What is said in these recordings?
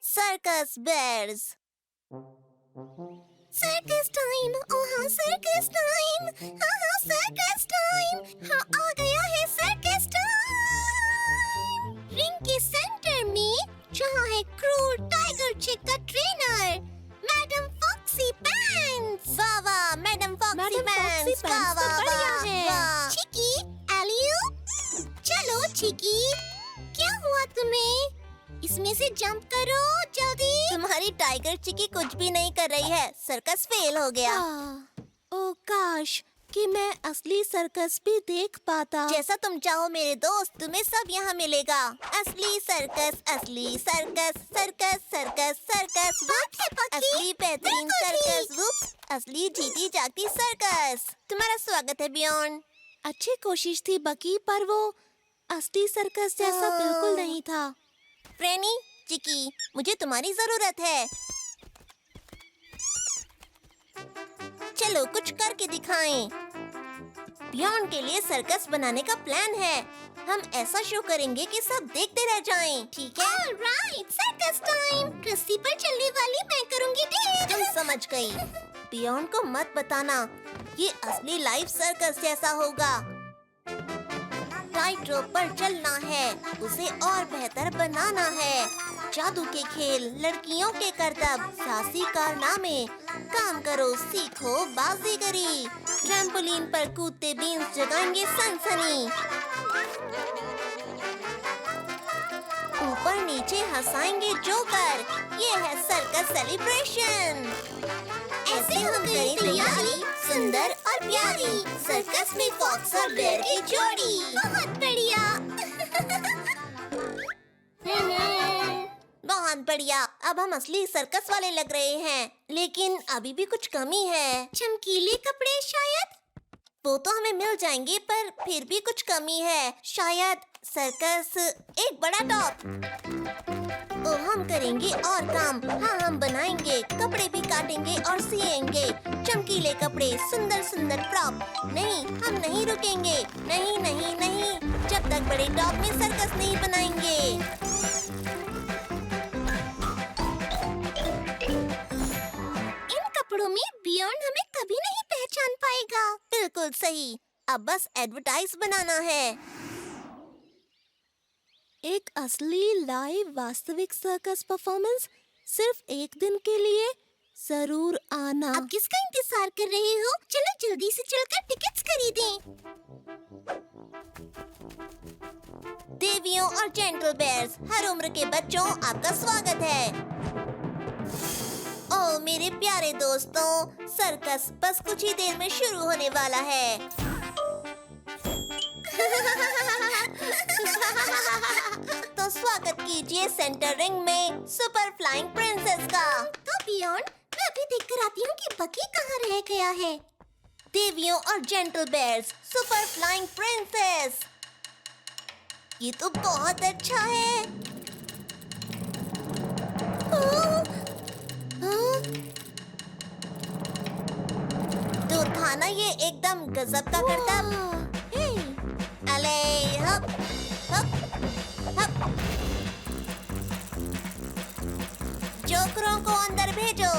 Circus bears. Circus time, हाँ circus time, हाँ circus time, हाँ आ गया है सर्कस टाइम। रिंग के सेंटर में जहाँ है क्रूर टाइगर चिक का ट्रेनर मैडम फॉक्सी पैंट्स। वाह वाह मैडम फॉक्सी पैंट्स, वाह वाह वाह। चिकी एलियो, चलो चिकी, क्या हुआ तुम्हें? इसमें से जंप करो जल्दी। तुम्हारी टाइगर चिकी कुछ भी नहीं कर रही है, सर्कस फेल हो गया। ओ काश कि मैं असली सर्कस भी देख पाता। जैसा तुम चाहो मेरे दोस्त, तुम्हें सब यहाँ मिलेगा। असली सर्कस, असली सर्कस, सर्कस सर्कस सर्कस, असली बेहतरीन सर्कस, वुप्स, असली जीती जागती सर्कस। तुम्हारा स्वागत है बियॉन्ड। अच्छी कोशिश थी बकी, पर वो असली सर्कस जैसा बिल्कुल नहीं था। फ्रेनी, चिकी, मुझे तुम्हारी जरूरत है। चलो कुछ करके दिखाएं। बियॉन्ड के लिए सर्कस बनाने का प्लान है। हम ऐसा शो करेंगे कि सब देखते रह जाएं, ठीक है? Alright, circus time. रस्सी पर चलने वाली मैं करूंगी डेट। तुम समझ गई। बियॉन्ड को मत बताना, ये असली लाइव सर्कस जैसा होगा। टाइट रोप पर चलना है, उसे और बेहतर बनाना है। जादू के खेल, लड़कियों के करतब, साहसी कारनामे, काम करो सीखो बाजीगरी। ट्रैम्पोलिन पर कूदते बीन्स जगाएंगे सनसनी। ऊपर नीचे हंसाएंगे जोकर, ये है सर्कस सेलिब्रेशन। ऐसे हम करें तैयारी सुंदर और प्यारी, सर्कस में फॉक्स और बेयर की जोड़ी। बहुत बढ़िया। बहुत बढ़िया। अब हम असली सर्कस वाले लग रहे हैं, लेकिन अभी भी कुछ कमी है। चमकीले कपड़े शायद? वो तो हमें मिल जाएंगे, पर फिर भी कुछ कमी है। शायद सर्कस एक बड़ा टॉप। ओ हम करेंगे और काम। हाँ हम बनाएंगे, कपड़े भी काटेंगे और सिएंगे। चमकीले कपड़े, सुंदर सुंदर प्रॉप। नहीं, हम नहीं रुकेंगे। नहीं नहीं नहीं, जब तक बड़े टॉप में सर्कस नहीं बनाएंगे। कपड़ों में बियॉन्ड हमें कभी नहीं पहचान पाएगा। बिल्कुल सही। अब बस एडवर्टाइज बनाना है। एक असली लाइव वास्तविक सर्कस परफॉर्मेंस सिर्फ एक दिन के लिए जरूर आना। अब किसका इंतजार कर रहे हो? चलो जल्दी से चलकर टिकट्स खरीदें। देवियों और जेंटल बेयर्स, हर उम्र के बच्चों, आपका स्वागत है। ओ मेरे प्यारे दोस्तों, सर्कस बस कुछ ही देर में शुरू होने वाला है। तो स्वागत कीजिए सेंटर रिंग में सुपर फ्लाइंग प्रिंसेस का। तो बियॉन्ड, मैं अभी देख कर आती हूँ कि बकी कहाँ रह गया है। देवियों और gentle bears, super flying princess. ये तो बहुत अच्छा है। तो था ना ये एकदम गजब का करतब। अले हप हप हप। जोकरों को अंदर भेजो।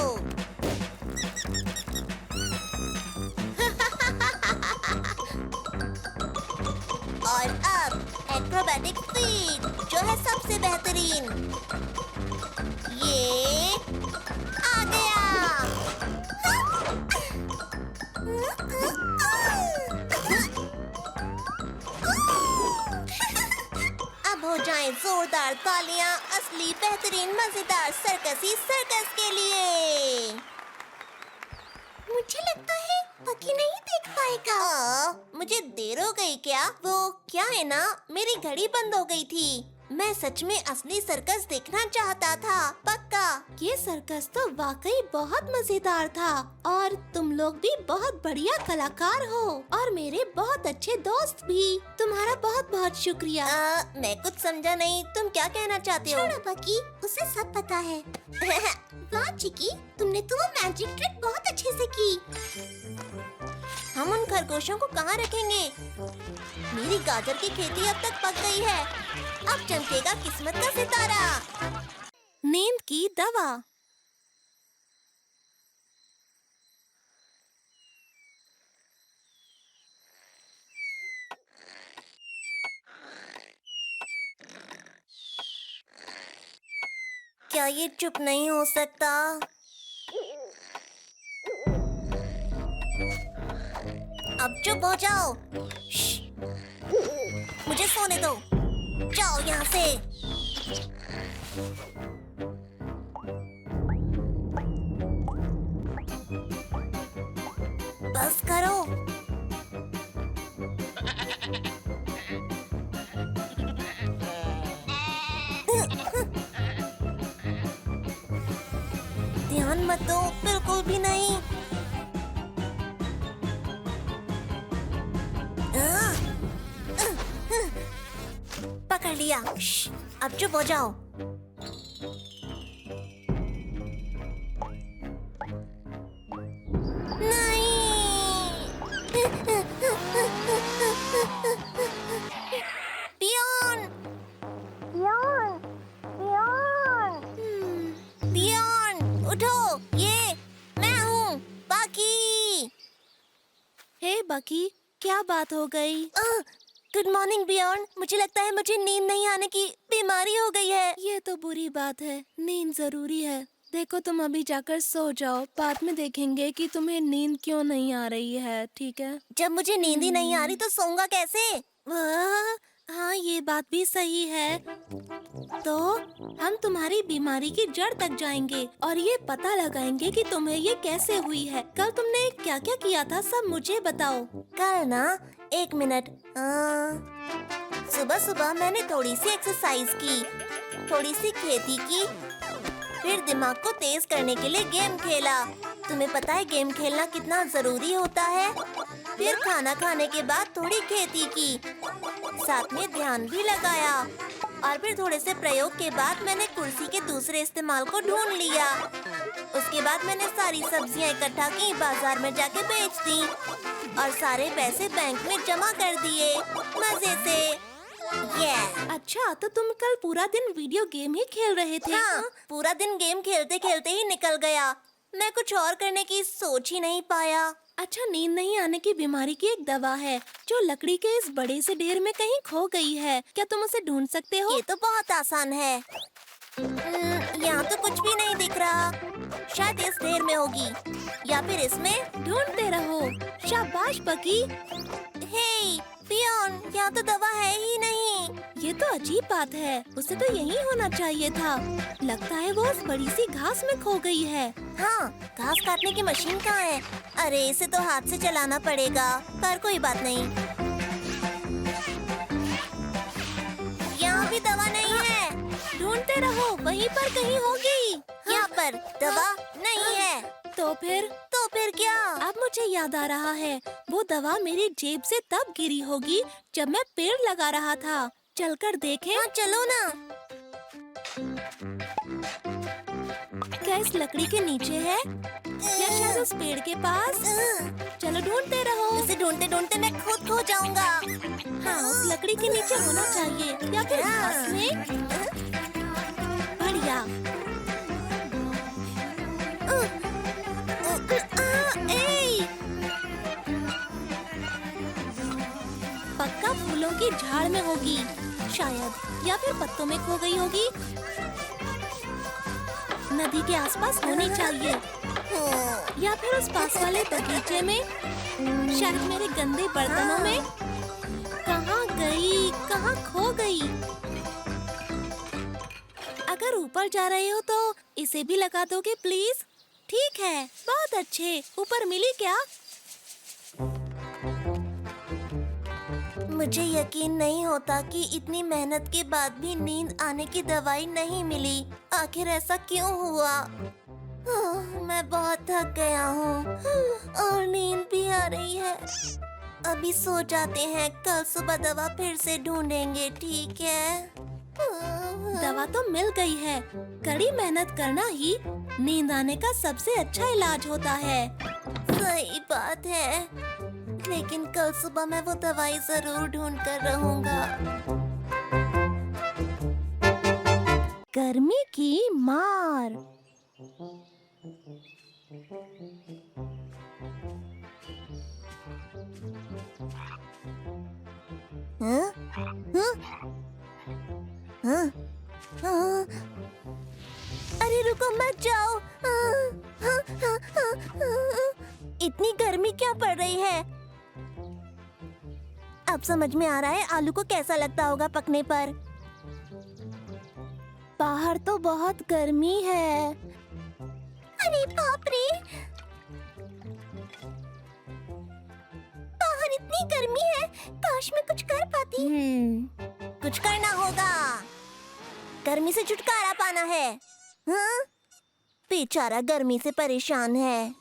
और अब एक्रोबैटिक फीट, जो है सबसे बेहतरीन। ये आ गया। अब हो जाएं जोरदार तालियां असली बेहतरीन मजेदार सर्कसी सर्कस के लिए। मुझे लगता है बकी नहीं देख पाएगा। मुझे देर हो गई क्या? वो क्या है ना, मेरी घड़ी बंद हो गई थी। मैं सच में असली सर्कस देखना चाहता था। पक्का। ये सर्कस तो वाकई बहुत मजेदार था, और तुम लोग भी बहुत बढ़िया कलाकार हो, और मेरे बहुत अच्छे दोस्त भी। तुम्हारा बहुत बहुत शुक्रिया। मैं कुछ समझा नहीं, तुम क्या कहना चाहते हो? छोड़ो बकी, उसे सब पता है। वाह चिकी, तुमने तो वो मैजिक ट्रिक बहुत अच्छे से की। हम उन खरगोशों को कहाँ रखेंगे? मेरी गाजर की खेती अब तक पक गई है। अब चमकेगा किस्मत का सितारा। नींद की दवा। क्या ये चुप नहीं हो सकता? अब चुप हो जाओ। श्श। मुझे सोने दो। जाओ यहाँ से। बस करो। ध्यान मत दो, बिल्कुल भी नहीं। पकड़ लिया। श्श, अब चुप हो जाओ। पियोन, पियोन, पियोन, पियोन, उठो। ये मैं हूँ, बाकी। हे बकी, क्या बात हो गई? गुड मॉर्निंग बियॉन। मुझे लगता है मुझे नींद नहीं आने की बीमारी हो गई है। ये तो बुरी बात है। नींद जरूरी है। देखो, तुम अभी जाकर सो जाओ। बाद में देखेंगे कि तुम्हें नींद क्यों नहीं आ रही है, ठीक है? जब मुझे नींद ही नहीं आ रही तो सोऊंगा कैसे? वाह, हाँ, ये बात भी सही है। तो हम तुम्हारी बीमारी की जड़ तक जाएंगे और ये पता लगाएंगे कि तुम्हें ये कैसे हुई है। कल तुमने क्या क्या किया था, सब मुझे बताओ। कल ना, एक मिनट। सुबह सुबह मैंने थोड़ी सी एक्सरसाइज की, थोड़ी सी खेती की, फिर दिमाग को तेज करने के लिए गेम खेला। तुम्हें पता है गेम खेलना कितना जरूरी होता है। फिर खाना खाने के बाद थोड़ी खेती की, साथ में ध्यान भी लगाया, और फिर थोड़े से प्रयोग के बाद मैंने कुर्सी के दूसरे इस्तेमाल को ढूंढ लिया। उसके बाद मैंने सारी सब्जियां इकट्ठा की, बाजार में जाके बेच दी और सारे पैसे बैंक में जमा कर दिए मजे से। अच्छा, तो तुम कल पूरा दिन वीडियो गेम ही खेल रहे थे? हाँ, पूरा दिन गेम खेलते खेलते ही निकल गया। मैं कुछ और करने की सोच ही नहीं पाया। अच्छा, नींद नहीं आने की बीमारी की एक दवा है जो लकड़ी के इस बड़े से ढेर में कहीं खो गई है। क्या तुम उसे ढूंढ सकते हो? ये तो बहुत आसान है। यहाँ तो कुछ भी नहीं दिख रहा। शायद इस ढेर में होगी या फिर इसमें। ढूंढते रहो। शाबाश बकी। हे पियोन, यहाँ तो दवा है ही नहीं। ये तो अजीब बात है। उसे तो यहीं होना चाहिए था। लगता है वो उस बड़ी सी घास में खो गई है। हाँ, घास काटने की मशीन कहाँ है? अरे इसे तो हाथ से चलाना पड़ेगा, पर कोई बात नहीं। यहाँ भी दवा नहीं है। ढूंढते रहो, वहीं पर कहीं होगी। यहाँ पर दवा नहीं है। तो फिर क्या? अब मुझे याद आ रहा है, वो दवा मेरी जेब से तब गिरी होगी जब मैं पेड़ लगा रहा था। चलकर देखें। हाँ, चलो ना। क्या इस लकड़ी के नीचे है या शायद उस पेड़ के पास? चलो ढूंढते रहो। इसे ढूंढते ढूंढते मैं खुद खो जाऊंगा। हाँ, उस लकड़ी के नीचे होना चाहिए या फिर घास में। बढ़िया। पक्का फूलों की झाड़ में होगी शायद, या फिर पत्तों में खो गई होगी। नदी के आसपास होनी चाहिए या फिर उस पास वाले बगीचे में, शायद मेरे गंदे बर्तनों में। कहाँ गई, कहाँ खो गई? अगर ऊपर जा रहे हो तो इसे भी लगा दोगे प्लीज? ठीक है, बहुत अच्छे। ऊपर मिली क्या? मुझे यकीन नहीं होता कि इतनी मेहनत के बाद भी नींद आने की दवाई नहीं मिली। आखिर ऐसा क्यों हुआ? मैं बहुत थक गया हूँ और नींद भी आ रही है। अभी सो जाते हैं, कल सुबह दवा फिर से ढूंढेंगे, ठीक है? दवा तो मिल गई है। कड़ी मेहनत करना ही नींद आने का सबसे अच्छा इलाज होता है। सही बात है, लेकिन कल सुबह मैं वो दवाई जरूर ढूंढ कर रहूंगा। गर्मी की मार। हाँ? हाँ? हाँ? हाँ? अरे रुको, मत जाओ। इतनी गर्मी क्या पड़ रही है? अब समझ में आ रहा है आलू को कैसा लगता होगा पकने पर। बाहर तो बहुत गर्मी है। अरे बाप रे, बाहर इतनी गर्मी है, काश मैं कुछ कर पाती। कुछ करना होगा, गर्मी से छुटकारा पाना है। हाँ? बेचारा गर्मी से परेशान है।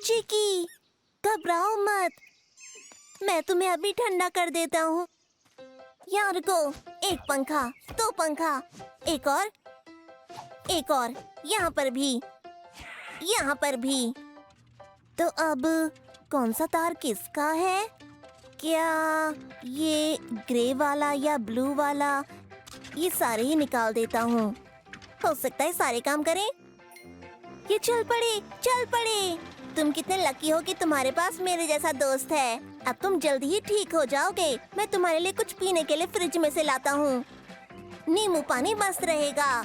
चिकी, घबराओ मत, मैं तुम्हें अभी ठंडा कर देता हूँ। यहाँ रुको, एक पंखा, दो पंखा, एक और, यहाँ पर भी, यहाँ पर भी। तो अब कौन सा तार किसका है? क्या ये ग्रे वाला या ब्लू वाला? ये सारे ही निकाल देता हूँ, हो सकता है सारे काम करें। ये चल पड़े। तुम कितने लकी हो कि तुम्हारे पास मेरे जैसा दोस्त है। अब तुम जल्दी ही ठीक हो जाओगे। मैं तुम्हारे लिए कुछ पीने के लिए फ्रिज में से लाता हूँ। नींबू पानी मस्त रहेगा।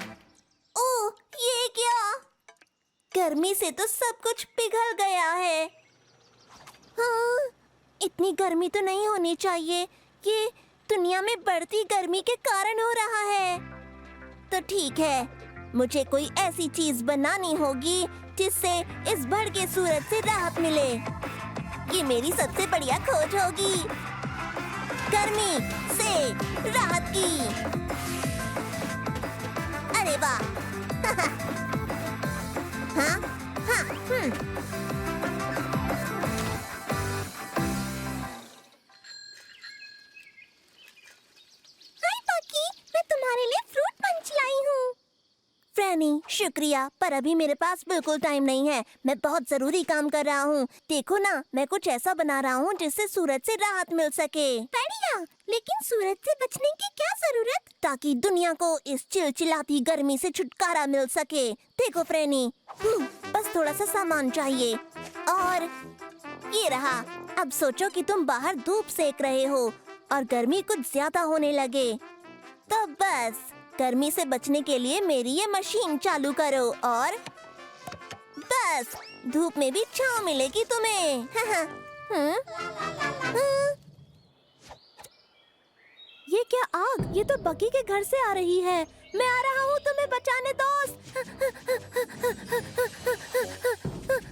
ओह, ये क्या? गर्मी से तो सब कुछ पिघल गया है। हाँ, इतनी गर्मी तो नहीं होनी चाहिए। ये दुनिया में बढ़ती गर्मी के कारण हो रहा है। तो ठीक है, मुझे कोई ऐसी चीज बनानी होगी जिससे इस भड़के सूरज से राहत मिले। ये मेरी सबसे बढ़िया खोज होगी, गर्मी से राहत की। अरे वाह! हाँ, हाय बाकी, मैं तुम्हारे लिए फ्रूट पंच लाई हूँ। फ्रैनी, शुक्रिया, पर अभी मेरे पास बिल्कुल टाइम नहीं है। मैं बहुत जरूरी काम कर रहा हूँ। देखो ना, मैं कुछ ऐसा बना रहा हूँ जिससे सूरज से राहत मिल सके। बढ़िया, लेकिन सूरज से बचने की क्या जरूरत? ताकि दुनिया को इस चिलचिलाती गर्मी से छुटकारा मिल सके। देखो फ्रैनी, बस थोड़ा सा सामान चाहिए और ये रहा। अब सोचो कि तुम बाहर धूप सेक रहे हो और गर्मी कुछ ज्यादा होने लगे, तो बस गर्मी से बचने के लिए मेरी ये मशीन चालू करो और बस धूप में भी छांव मिलेगी तुम्हें। ये क्या आग? ये तो बकी के घर से आ रही है। मैं आ रहा हूँ तुम्हें बचाने, दोस्त।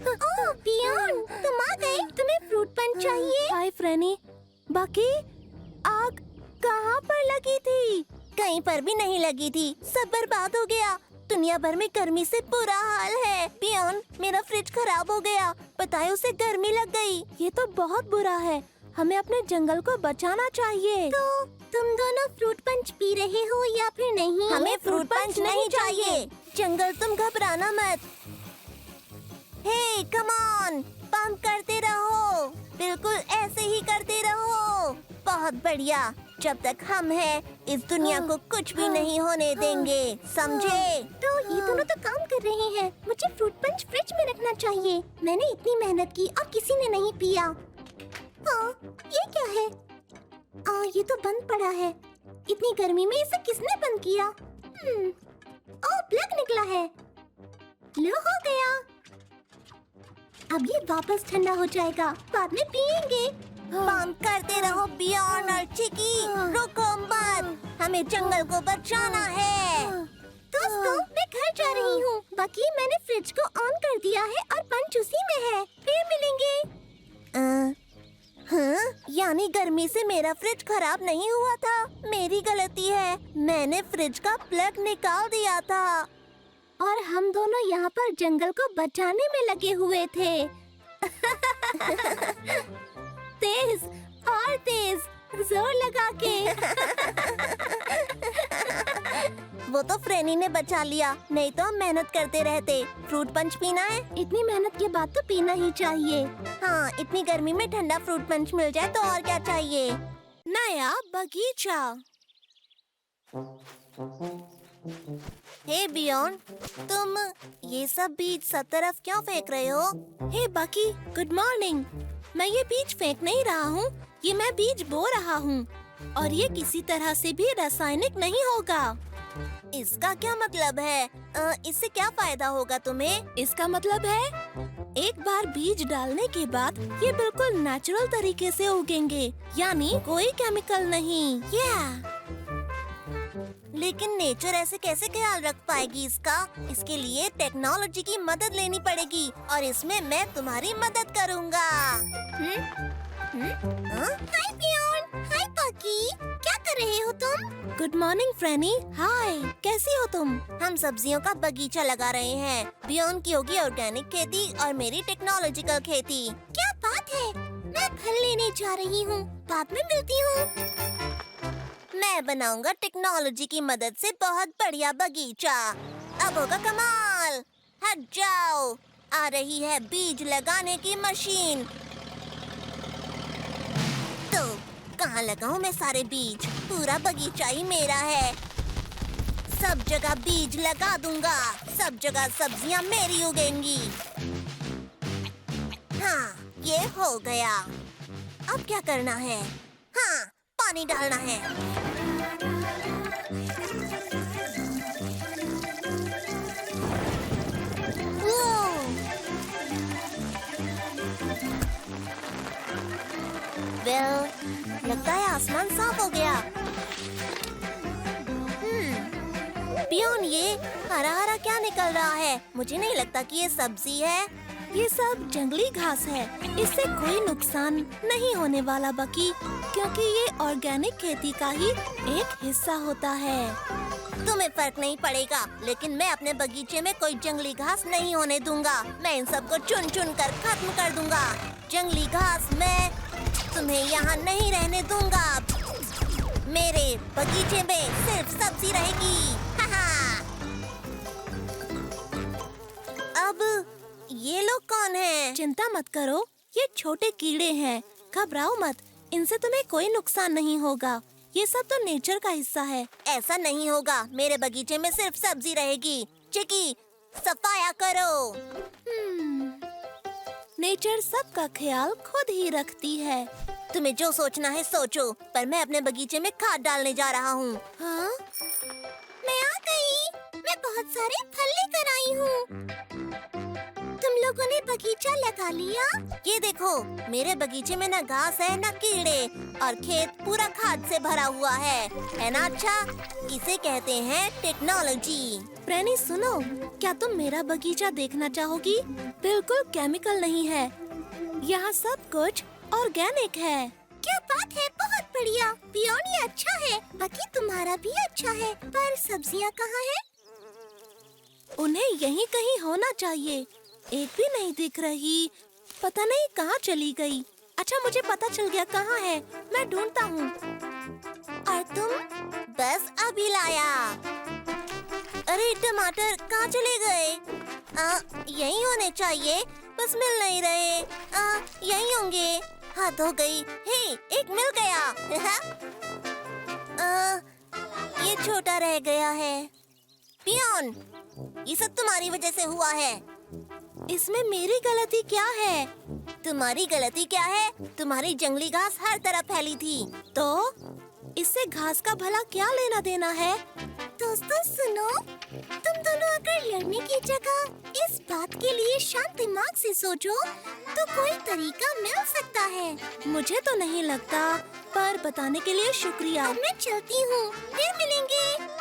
ओह पियोन, तुम आ गए। तुम्हें फ्रूट पंच चाहिए? हाय फ्रैनी। बकी, आग कहाँ पर लगी थी? कहीं पर भी नहीं लगी थी, सब बर्बाद हो गया। दुनिया भर में गर्मी से बुरा हाल है। पियोन, मेरा फ्रिज खराब हो गया, पता है उसे गर्मी लग गई। ये तो बहुत बुरा है। हमें अपने जंगल को बचाना चाहिए। तो तुम दोनों फ्रूट पंच पी रहे हो या फिर नहीं? हमें फ्रूट पंच नहीं चाहिए। जंगल, तुम घबराना मत। हे कम ऑन, पंप करते रहो, बिल्कुल ऐसे ही करते रहो। बहुत बढ़िया, जब तक हम हैं इस दुनिया को कुछ भी नहीं होने देंगे, समझे? तो ये दोनों तो काम कर रहे हैं। मुझे फ्रूट पंच फ्रिज में रखना चाहिए। मैंने इतनी मेहनत की और किसी ने नहीं पिया। ये क्या है? ये तो बंद पड़ा है। इतनी गर्मी में इसे किसने बंद किया? प्लग निकला है। लो, हो गया। अब ये वापस ठंडा हो जाएगा, बाद में पिएंगे। पंप करते रहो बियॉन और चिकी, रुको मत, हमें जंगल को बचाना है। दोस्तों, मैं घर जा रही हूँ। बाकी मैंने फ्रिज को ऑन कर दिया है और पंच उसी में है। फिर मिलेंगे। हाँ, यानी गर्मी से मेरा फ्रिज खराब नहीं हुआ था। मेरी गलती है, मैंने फ्रिज का प्लग निकाल दिया था और हम दोनों यहाँ पर जंगल को बचाने में लगे हुए थे। तेज और तेज, जोर लगा के। वो तो फ्रेनी ने बचा लिया, नहीं तो हम मेहनत करते रहते। फ्रूट पंच पीना है? इतनी मेहनत के बाद तो पीना ही चाहिए। हाँ, इतनी गर्मी में ठंडा फ्रूट पंच मिल जाए तो और क्या चाहिए। नया बगीचा। हे बियॉन, तुम ये सब बीज सब तरफ क्यों फेंक रहे हो? हे बकी, गुड मॉर्निंग। मैं ये बीज फेंक नहीं रहा हूँ, ये मैं बीज बो रहा हूँ और ये किसी तरह से भी रासायनिक नहीं होगा। इसका क्या मतलब है? इससे क्या फायदा होगा तुम्हें? इसका मतलब है एक बार बीज डालने के बाद ये बिल्कुल नेचुरल तरीके से उगेंगे, यानी कोई केमिकल नहीं। लेकिन नेचर ऐसे कैसे ख्याल रख पाएगी इसका? इसके लिए टेक्नोलॉजी की मदद लेनी पड़ेगी और इसमें मैं तुम्हारी मदद करूँगा। हाय बियॉन, हाय पकी, क्या कर रहे हो तुम? गुड मॉर्निंग फ्रेनी, हाय, कैसी हो तुम? हम सब्जियों का बगीचा लगा रहे हैं। बियॉन की होगी ऑर्गेनिक खेती और मेरी टेक्नोलॉजिकल खेती। क्या बात है, मैं फल लेने जा रही हूँ, बाद में मिलती हूँ। मैं बनाऊंगा टेक्नोलॉजी की मदद से बहुत बढ़िया बगीचा। अब होगा कमाल। हट जाओ, आ रही है बीज लगाने की मशीन। तो कहाँ लगाऊं मैं सारे बीज? पूरा बगीचा ही मेरा है। सब जगह बीज लगा दूंगा, सब जगह सब्जियां मेरी उगेंगी। हाँ, ये हो गया। अब क्या करना है? हाँ, पानी डालना है। लगता है आसमान साफ हो गया। बियॉन, ये हरा हरा क्या निकल रहा है? मुझे नहीं लगता कि ये सब्जी है। ये सब जंगली घास है, इससे कोई नुकसान नहीं होने वाला बकी, क्योंकि ये ऑर्गेनिक खेती का ही एक हिस्सा होता है। तुम्हें फर्क नहीं पड़ेगा, लेकिन मैं अपने बगीचे में कोई जंगली घास नहीं होने दूंगा। मैं इन सबको चुन चुन कर खत्म कर दूंगा। जंगली घास मैं तुम्हें यहाँ नहीं रहने दूंगा। मेरे बगीचे में सिर्फ सब्जी रहेगी। अब ये लोग कौन हैं? चिंता मत करो, ये छोटे कीड़े हैं, घबराओ मत, इनसे तुम्हें कोई नुकसान नहीं होगा। ये सब तो नेचर का हिस्सा है। ऐसा नहीं होगा, मेरे बगीचे में सिर्फ सब्जी रहेगी। चिकी, सफाया करो। नेचर सबका ख्याल खुद ही रखती है। तुम्हें जो सोचना है सोचो, पर मैं अपने बगीचे में खाद डालने जा रहा हूँ। हाँ? मैं आ गई। मैं बहुत सारे फल लेकर आई हूँ। तुम लोगों ने बगीचा लगा लिया? ये देखो, मेरे बगीचे में न घास है न कीड़े और खेत पूरा खाद से भरा हुआ है ना? अच्छा, इसे कहते हैं टेक्नोलॉजी। प्रेनी सुनो, क्या तुम मेरा बगीचा देखना चाहोगी? बिल्कुल केमिकल नहीं है, यहाँ सब कुछ ऑर्गेनिक है। क्या बात है, बहुत बढ़िया। बियॉन, ये अच्छा है। बाकी तुम्हारा भी अच्छा है, पर सब्जियाँ कहाँ हैं? उन्हें यहीं कहीं होना चाहिए, एक भी नहीं दिख रही, पता नहीं कहाँ चली गई। अच्छा, मुझे पता चल गया कहाँ है, मैं ढूंढता हूँ। और तुम? बस अभी लाया। अरे टमाटर कहाँ चले गए? यहीं होने चाहिए, बस मिल नहीं रहे। यहीं होंगे। हद हो गई। हे, एक मिल गया। ये छोटा रह गया है। बियॉन, ये सब तुम्हारी वजह से हुआ है। इसमें मेरी गलती क्या है? तुम्हारी गलती क्या है? तुम्हारी जंगली घास हर तरफ फैली थी। तो इससे घास का भला क्या लेना देना है? दोस्तों सुनो, तुम दोनों अगर लड़ने की जगह इस बात के लिए शांत दिमाग से सोचो तो कोई तरीका मिल सकता है। मुझे तो नहीं लगता, पर बताने के लिए शुक्रिया। अब मैं चलती हूँ, फिर मिलेंगे।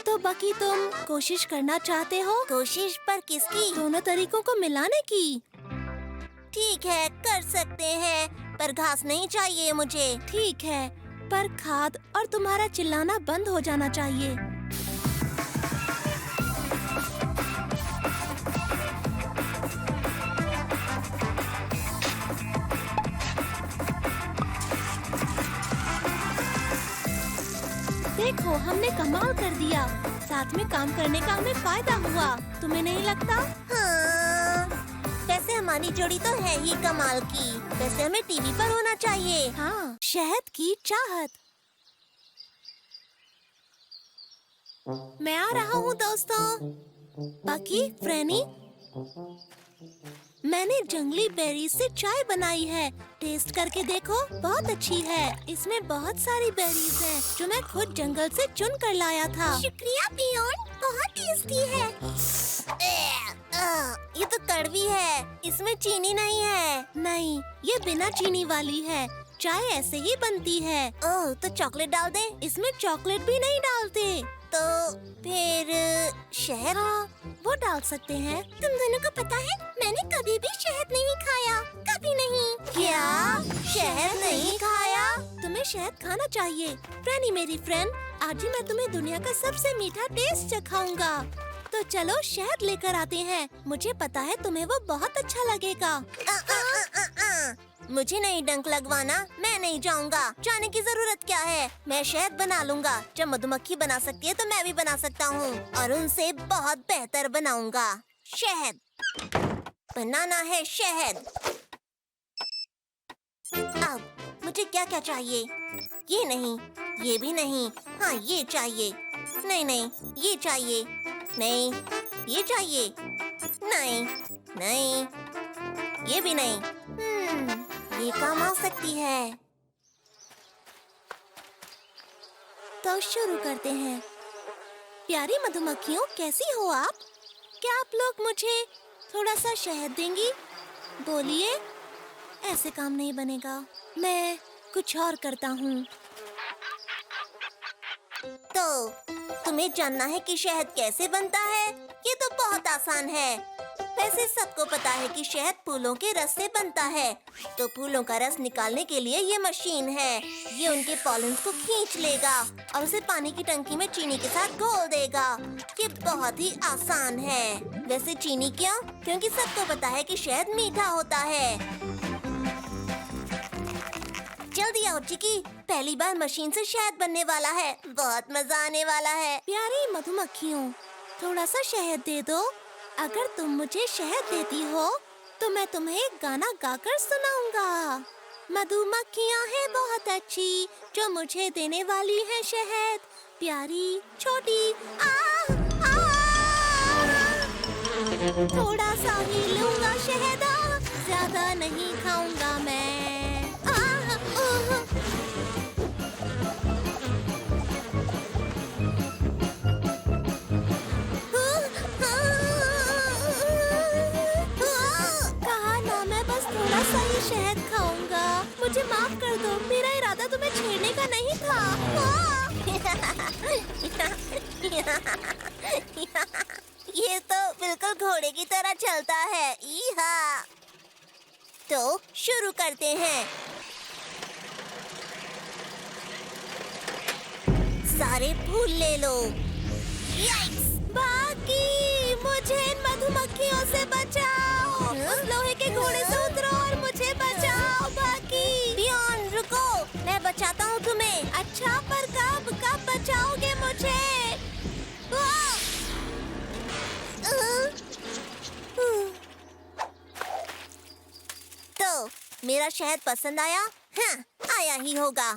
तो बकी, तुम कोशिश करना चाहते हो? कोशिश पर किसकी? दोनों तरीकों को मिलाने की। ठीक है, कर सकते हैं, पर घास नहीं चाहिए मुझे। ठीक है, पर खाद और तुम्हारा चिल्लाना बंद हो जाना चाहिए। देखो, हमने कमाल कर दिया। साथ में काम करने का हमें फायदा हुआ, तुम्हें नहीं लगता? हाँ, वैसे हमारी जोड़ी तो है ही कमाल की। वैसे हमें टीवी पर होना चाहिए। हाँ। शहद की चाहत। मैं आ रहा हूँ दोस्तों। बाकी फ्रेनी, मैंने जंगली बेरी से चाय बनाई है। टेस्ट करके देखो, बहुत अच्छी है। इसमें बहुत सारी बेरीज हैं जो मैं खुद जंगल से चुन कर लाया था। शुक्रिया बियॉन, बहुत टेस्टी है। ये तो कड़वी है, इसमें चीनी नहीं है। नहीं, ये बिना चीनी वाली है। चाय ऐसे ही बनती है। ओह, तो चॉकलेट डाल दे। इसमें चॉकलेट भी नहीं डालते। तो फिर शहद? हाँ, वो डाल सकते हैं। तुम दोनों को पता है, मैंने कभी भी शहद नहीं खाया, कभी नहीं। क्या? शहद नहीं खाया? तुम्हें शहद खाना चाहिए। फ्रेनी मेरी फ्रेंड, आज ही मैं तुम्हें दुनिया का सबसे मीठा टेस्ट चखाऊंगा। तो चलो शहद लेकर आते हैं। मुझे पता है तुम्हें वो बहुत अच्छा लगेगा। मुझे नहीं डंक लगवाना, मैं नहीं जाऊंगा। जाने की जरूरत क्या है, मैं शहद बना लूंगा। जब मधुमक्खी बना सकती है तो मैं भी बना सकता हूँ, और उनसे बहुत बेहतर बनाऊंगा। शहद बनाना है, शहद। अब मुझे क्या क्या चाहिए? ये नहीं, ये भी नहीं। हाँ, ये चाहिए। नहीं नहीं, ये चाहिए। नहीं, ये चाहिए। नहीं नहीं, ये भी नहीं। ये काम आ सकती है। तो शुरू करते हैं। प्यारी मधुमक्खियों, कैसी हो आप? क्या आप लोग मुझे थोड़ा सा शहद देंगी? बोलिए। ऐसे काम नहीं बनेगा, मैं कुछ और करता हूँ। तो तुम्हें जानना है कि शहद कैसे बनता है? ये तो बहुत आसान है। वैसे सबको पता है कि शहद फूलों के रस से बनता है। तो फूलों का रस निकालने के लिए ये मशीन है। ये उनके पॉलेन्स को खींच लेगा और उसे पानी की टंकी में चीनी के साथ घोल देगा। ये बहुत ही आसान है। वैसे चीनी क्यों? क्योंकि सबको पता है कि शहद मीठा होता है। जल्दी आओ चिकी, पहली बार मशीन से शहद बनने वाला है। बहुत मजा आने वाला है। प्यारी मधुमक्खियों, थोड़ा सा शहद दे दो। अगर तुम मुझे शहद देती हो तो मैं तुम्हें एक गाना गाकर सुनाऊंगा। मधुमक्खियाँ हैं बहुत अच्छी जो मुझे देने वाली है शहद। प्यारी छोटी थोड़ा सा ही लूंगा शहद, ज्यादा नहीं खाऊंगा मैं। शहद खाऊंगा। मुझे माफ कर दो, मेरा इरादा तुम्हें छेड़ने का नहीं था। ये तो बिल्कुल घोड़े की तरह चलता है। इहा। तो शुरू करते हैं। सारे फूल ले लो। बाकी मुझे इन मधुमक्खियों से बचाओ। उस लोहे के घोड़े से उतरो और मुझे बचाओ। बाकी बियॉन रुको, मैं बचाता हूँ तुम्हें। अच्छा, पर कब बचाओगे मुझे? तो मेरा शहद पसंद आया? हाँ, आया ही होगा।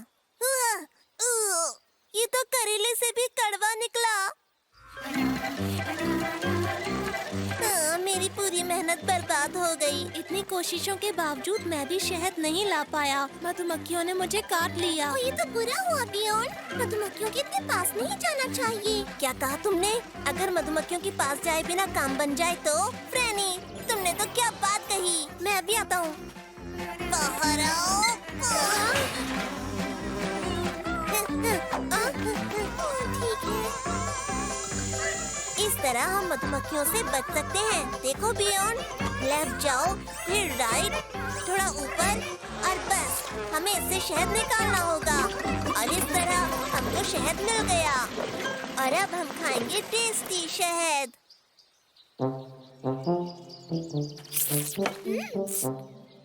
ये तो करेले से भी कड़वा निकला। मेरी पूरी मेहनत बर्बाद हो गई। इतनी कोशिशों के बावजूद मैं भी शहद नहीं ला पाया। मधुमक्खियों ने मुझे काट लिया। ये तो बुरा हुआ बियॉन। मधुमक्खियों के इतने पास नहीं जाना चाहिए। क्या कहा तुमने? अगर मधुमक्खियों के पास जाए बिना काम बन जाए तो? फ्रेनी, तुमने तो क्या बात कही। मैं अभी आता हूँ। बाहर आओ। ठीक है। इस तरह हम मधुमक्खियों से बच सकते हैं। देखो बियॉन, लेफ्ट जाओ, फिर राइट, थोड़ा ऊपर, और बस हमें इससे शहद निकालना होगा। और इस तरह हमको शहद मिल गया। और अब हम खाएंगे टेस्टी शहद।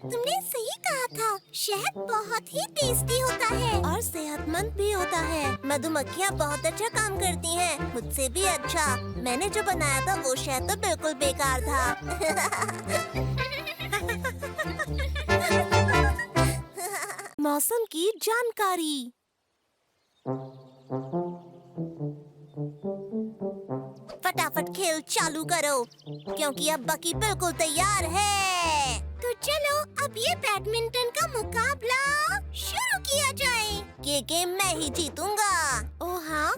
तुमने सही कहा था, शहद बहुत ही टेस्टी होता है और सेहतमंद भी होता है। मधुमक्खियाँ बहुत अच्छा काम करती हैं, मुझसे भी अच्छा। मैंने जो बनाया था वो शहद तो बिल्कुल बेकार था। मौसम की जानकारी। फटाफट खेल चालू करो, क्योंकि अब बकी बिल्कुल तैयार है। तो चलो अब ये बैडमिंटन का मुकाबला शुरू किया जाए। ये गेम मैं ही जीतूंगा। ओ हाँ,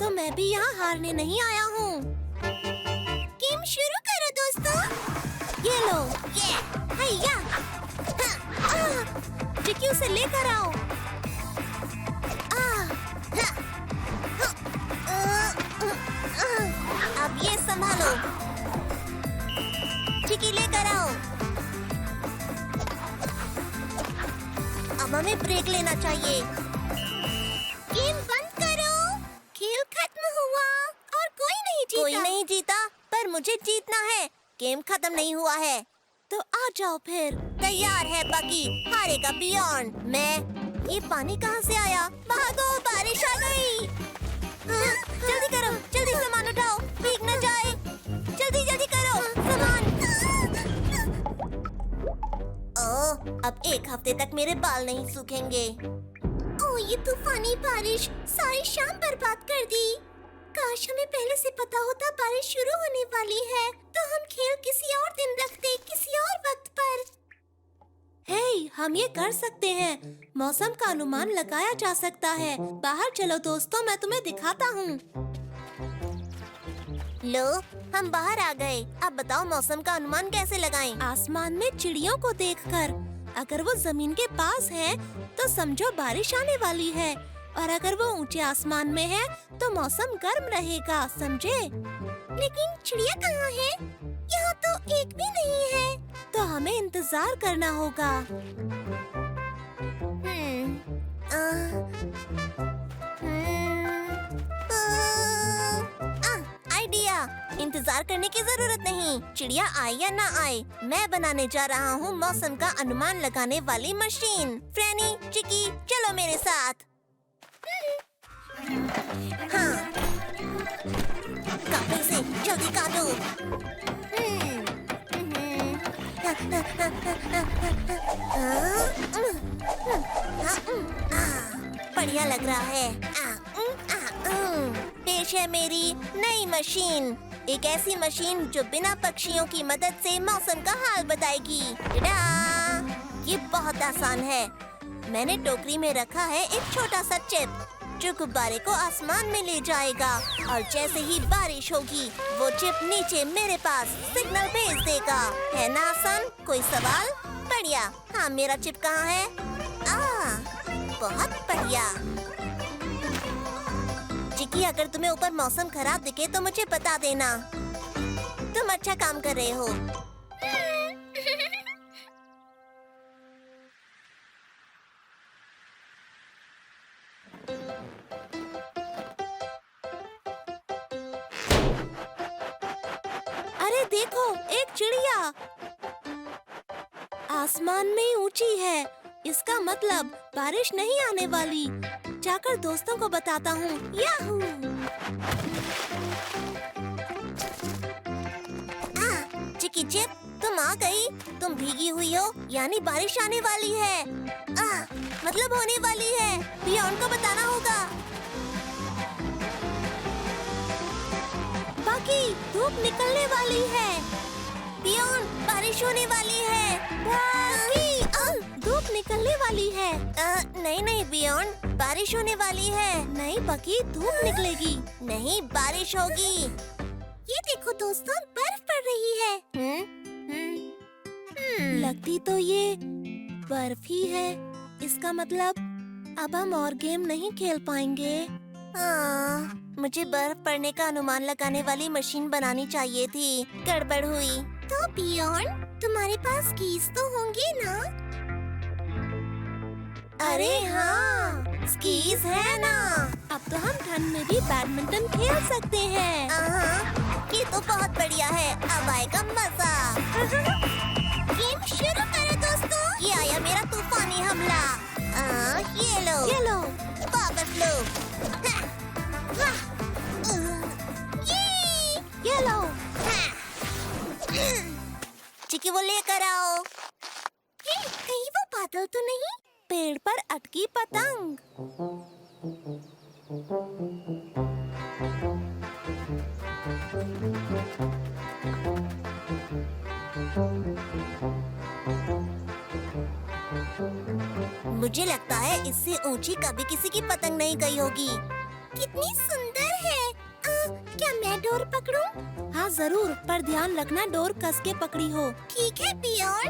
तो मैं भी यहाँ हारने नहीं आया हूँ। गेम शुरू करो दोस्तों। ये लो, ये हैया, चिक्की उसे लेकर आओ। अब ये संभालो। चिक्की लेकर आओ। अब हमें ब्रेक लेना चाहिए। गेम बंद करो। खेल खत्म हुआ और कोई नहीं जीता। कोई नहीं जीता, पर मुझे जीतना है। गेम खत्म नहीं हुआ है। तो आ जाओ फिर। तैयार है बकी, हारेगा बियॉन्ड। ये पानी कहाँ से आया? भागो, बारिश आ गई। जल्दी करो, जल्दी सामान उठाओ, भीग न जाए। जल्दी जल्दी करो, सामान। ओह, अब 1 हफ्ते तक मेरे बाल नहीं सूखेंगे। ओह, ये तूफानी बारिश सारी शाम बर्बाद कर दी। काश हमें पहले से पता होता बारिश शुरू होने वाली है, तो हम खेल किसी और दिन रखते, किसी और वक्त पर। हे, हम ये कर सकते हैं। मौसम का अनुमान लगाया जा सकता है। बाहर चलो दोस्तों, मैं तुम्हें दिखाता हूँ। लो, हम बाहर आ गए। अब बताओ मौसम का अनुमान कैसे लगाएं? आसमान में चिड़ियों को देखकर। अगर वो जमीन के पास है, तो समझो बारिश आने वाली है, और अगर वो ऊंचे आसमान में है, तो मौसम गर्म रहेगा, समझे? लेकिन चिड़िया कहाँ है? यहाँ तो एक भी नहीं है। तो हमें इंतजार करना होगा। आइडिया। इंतजार करने की जरूरत नहीं। चिड़िया आए या ना आए, मैं बनाने जा रहा हूँ मौसम का अनुमान लगाने वाली मशीन। फ्रैनी, चिकी, चलो मेरे साथ। हाँ, काफी से जल्दी काटो। बढ़िया लग रहा है। पेश है मेरी नई मशीन। एक ऐसी मशीन जो बिना पक्षियों की मदद से मौसम का हाल बताएगी। ये बहुत आसान है। मैंने टोकरी में रखा है एक छोटा सा चिप, जो गुब्बारे को आसमान में ले जाएगा, और जैसे ही बारिश होगी, वो चिप नीचे मेरे पास सिग्नल भेज देगा। है ना आसान? कोई सवाल? बढ़िया। हाँ, मेरा चिप कहाँ है? बहुत बढ़िया। चिकी, अगर तुम्हें ऊपर मौसम खराब दिखे तो मुझे बता देना। तुम अच्छा काम कर रहे हो। अरे देखो, एक चिड़िया आसमान में ऊंची है। इसका मतलब बारिश नहीं आने वाली। जाकर दोस्तों को बताता हूँ। याहू! चिकी चिप, तुम आ गई। तुम भीगी हुई हो, यानी बारिश आने वाली है। मतलब होने वाली है। बियॉन्ड को बताना होगा। बाकी धूप निकलने वाली है। बियॉन्ड, बारिश होने वाली है। बाकी धूप निकलने वाली है। नहीं नहीं बियॉन्ड, बारिश होने वाली है। नहीं बकी, धूप निकलेगी। नहीं, बारिश होगी। ये देखो दोस्तों, बर्फ पड़ रही है। लगती तो ये बर्फ ही है। इसका मतलब अब हम और गेम नहीं खेल पाएंगे। मुझे बर्फ पड़ने का अनुमान लगाने वाली मशीन बनानी चाहिए थी। गड़बड़ हुई। तो बियॉन्ड, तुम्हारे पास कीज तो होंगे ना? अरे हाँ, स्कीज है ना। अब तो हम ठंड में भी बैडमिंटन खेल सकते हैं। ये तो बहुत बढ़िया है। अब आएगा मजा। गेम शुरू करो दोस्तों। ये आया मेरा तूफानी हमला। ये लो पावर फ्लो। ये लो। चिकी, वो लेकर आओ। कहीं वो बादल तो नहीं? पेड़ पर अटकी पतंग। मुझे लगता है इससे ऊंची कभी किसी की पतंग नहीं गई होगी। कितनी सुंदर है। क्या मैं डोर पकड़ूं? हाँ जरूर, पर ध्यान रखना डोर कस के पकड़ी हो। ठीक है बियॉन।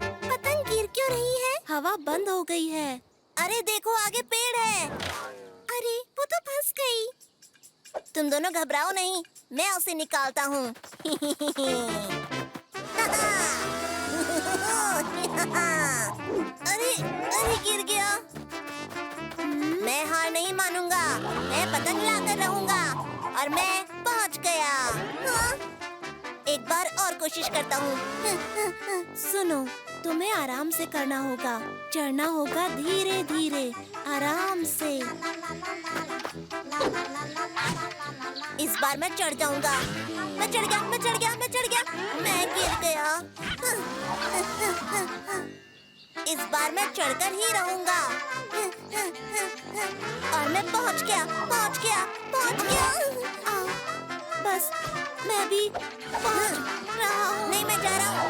पतंग गिर क्यों रही है? हवा बंद हो गई है। अरे देखो आगे पेड़ है। अरे वो तो फंस गई। तुम दोनों घबराओ नहीं, मैं उसे निकालता हूँ। अरे अरे गिर गया। मैं हार नहीं मानूंगा। मैं पतंग लाकर रहूंगा और मैं पहुंच गया। हाँ? एक बार और कोशिश करता हूँ। सुनो, तुम्हें आराम से करना होगा। चढ़ना होगा धीरे धीरे, आराम से। इस बार मैं चढ़ जाऊंगा। मैं चढ़ गया, मैं चढ़ गया, मैं चढ़ गया। मैं गिर गया। इस बार मैं चढ़कर ही रहूंगा। और मैं पहुंच गया, पहुंच गया, पहुंच गया। बस मैं भी पहुंच रहा हूँ। नहीं, मैं जा रहा हूँ।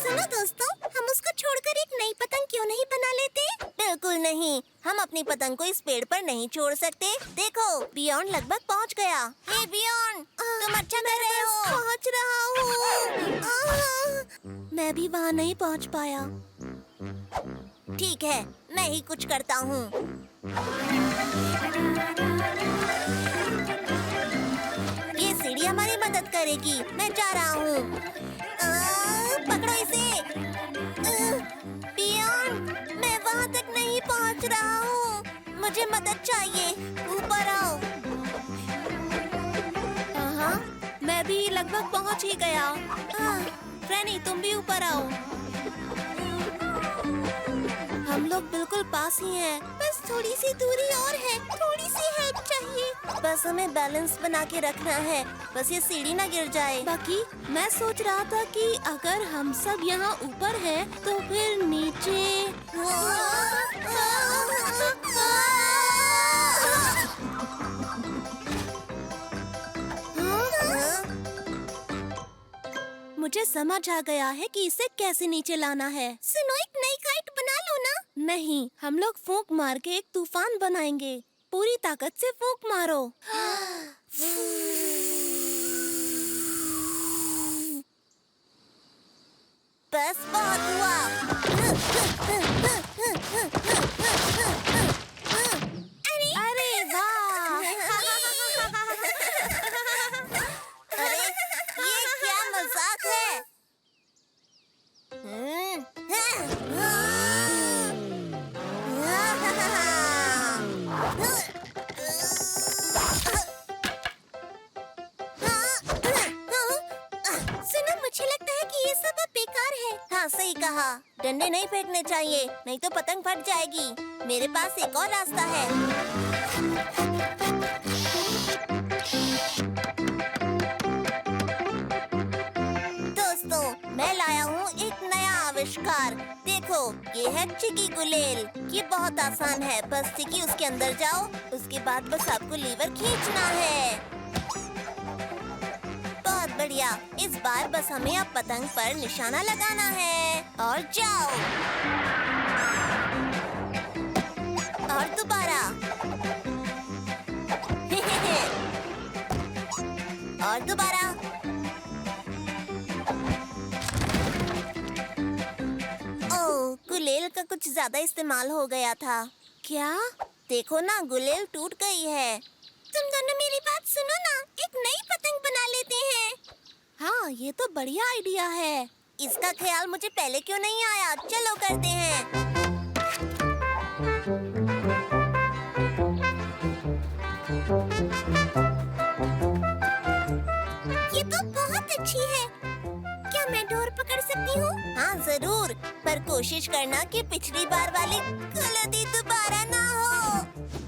सुनो दोस्तों, हम उसको छोड़कर एक नई पतंग क्यों नहीं बना लेते? बिल्कुल नहीं, हम अपनी पतंग को इस पेड़ पर नहीं छोड़ सकते। देखो, बियॉन लगभग पहुंच गया। हे बियॉन, तुम अच्छा कर रहे हो। पहुंच रहा हूँ। मैं भी वहाँ नहीं पहुँच पाया। ठीक है, मैं ही कुछ करता हूँ। ये सीढ़ी हमारी मदद करेगी। मैं जा रहा हूँ। पकड़ो इसे। बियॉन, मैं वहाँ तक नहीं पहुँच रहा हूँ। मुझे मदद चाहिए। ऊपर आओ। हाँ, मैं भी लगभग पहुँच ही गया। फ्रैनी, तुम भी ऊपर आओ। हम लोग बिल्कुल पास ही हैं। बस थोड़ी सी दूरी और है। थोड़ी सी हेल्प चाहिए। बस हमें बैलेंस बना के रखना है। बस ये सीढ़ी ना गिर जाए। बाकी मैं सोच रहा था कि अगर हम सब यहाँ ऊपर हैं, तो फिर नीचे। मुझे समझ आ गया है कि इसे कैसे नीचे लाना है। सुनो, एक नई काइट बना लो ना। नहीं, हम लोग फूंक मार के एक तूफान बनाएंगे। पूरी ताकत से फूंक मारो। बस बहुत हुआ। अरे वाह! अरे ये क्या मजाक है? सुनो, मुझे लगता है कि ये सब अब बेकार है। हाँ, सही कहा। डंडे नहीं फेंकने चाहिए, नहीं तो पतंग फट जाएगी। मेरे पास एक और रास्ता है। दोस्तों, मैं लाया हूँ एक नया आविष्कार। देखो, ये है चिकी गुलेल। ये बहुत आसान है। बस चिकी उसके अंदर जाओ, उसके बाद बस आपको लीवर खींचना है। बहुत बढ़िया। इस बार बस हमें अब पतंग पर निशाना लगाना है। और जाओ। और दोबारा। और दोबारा। ओह, गुलेल का कुछ ज्यादा इस्तेमाल हो गया था। क्या? देखो ना, गुलेल टूट गई है। तुम दोनों मेरी बात सुनो ना, एक नई पतंग बना लेते हैं। हाँ, ये तो बढ़िया आइडिया है। इसका ख्याल मुझे पहले क्यों नहीं आया? चलो करते हैं। ये तो बहुत अच्छी है। क्या मैं डोर पकड़ सकती हूँ? हाँ जरूर, पर कोशिश करना कि पिछली बार वाली गलती दोबारा ना हो।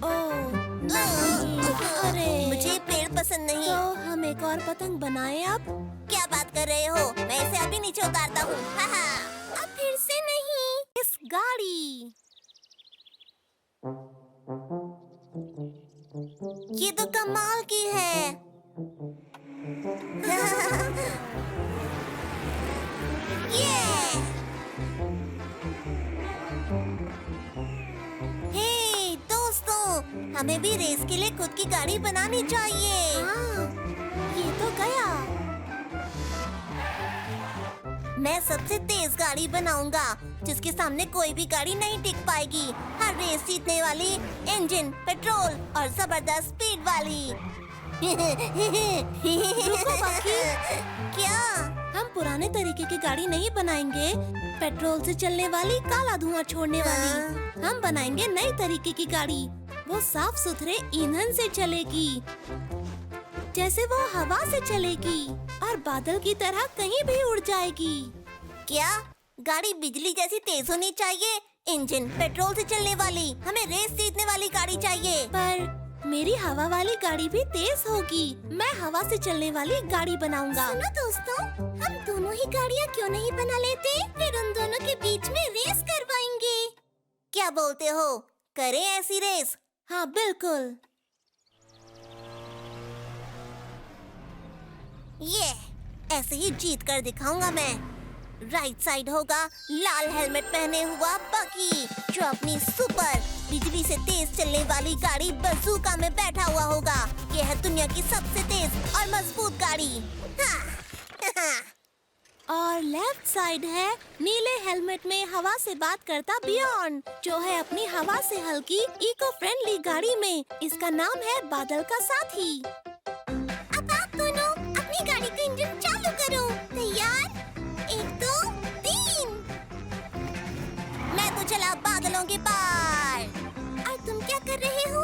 ओह नहीं। अरे, मुझे पेड़ पसंद नहीं। तो हम एक और पतंग बनाए अब? क्या बात कर रहे हो? मैं इसे अभी नीचे उतारता हूँ। अब फिर से नहीं। इस गाड़ी। ये तो कमाल की है। ये हे दोस्तों, हमें भी रेस के लिए खुद की गाड़ी बनानी चाहिए। हाँ, ये तो गया। मैं सबसे तेज गाड़ी बनाऊंगा, जिसके सामने कोई भी गाड़ी नहीं टिक पाएगी। हर रेस जीतने वाली, इंजन, पेट्रोल और जबरदस्त स्पीड वाली। रुको बाकी। क्या? हम पुराने तरीके की गाड़ी नहीं बनाएंगे, पेट्रोल से चलने वाली, काला धुआं छोड़ने वाली। हम बनाएंगे नई तरीके की गाड़ी। वो साफ सुथरे ईंधन से चलेगी, जैसे वो हवा से चलेगी और बादल की तरह कहीं भी उड़ जाएगी। क्या? गाड़ी बिजली जैसी तेज होनी चाहिए, इंजन पेट्रोल से चलने वाली। हमें रेस जीतने वाली गाड़ी चाहिए। पर मेरी हवा वाली गाड़ी भी तेज होगी। मैं हवा से चलने वाली गाड़ी बनाऊंगा। सुनो दोस्तों, हम दोनों ही गाड़ियाँ क्यों नहीं बना लेते? फिर उन दोनों के बीच में रेस करवाएंगे। क्या बोलते हो? करें ऐसी रेस? हाँ बिल्कुल। ये ऐसे ही जीत कर दिखाऊंगा मैं। राइट साइड होगा लाल हेलमेट पहने हुआ बकी, जो अपनी सुपर बिजली से तेज चलने वाली गाड़ी बज़ूका में बैठा हुआ होगा। यह है दुनिया की सबसे तेज और मजबूत गाड़ी। और लेफ्ट साइड है नीले हेलमेट में हवा से बात करता बियॉन्ड, जो है अपनी हवा से हल्की इको फ्रेंडली गाड़ी में। इसका नाम है बादल का साथी। अब आप दोनों अपनी गाड़ी का इंजन चालू करो। तैयार? 1 2 3। मैं तो चला बादलों के पार। और तुम क्या कर रहे हो?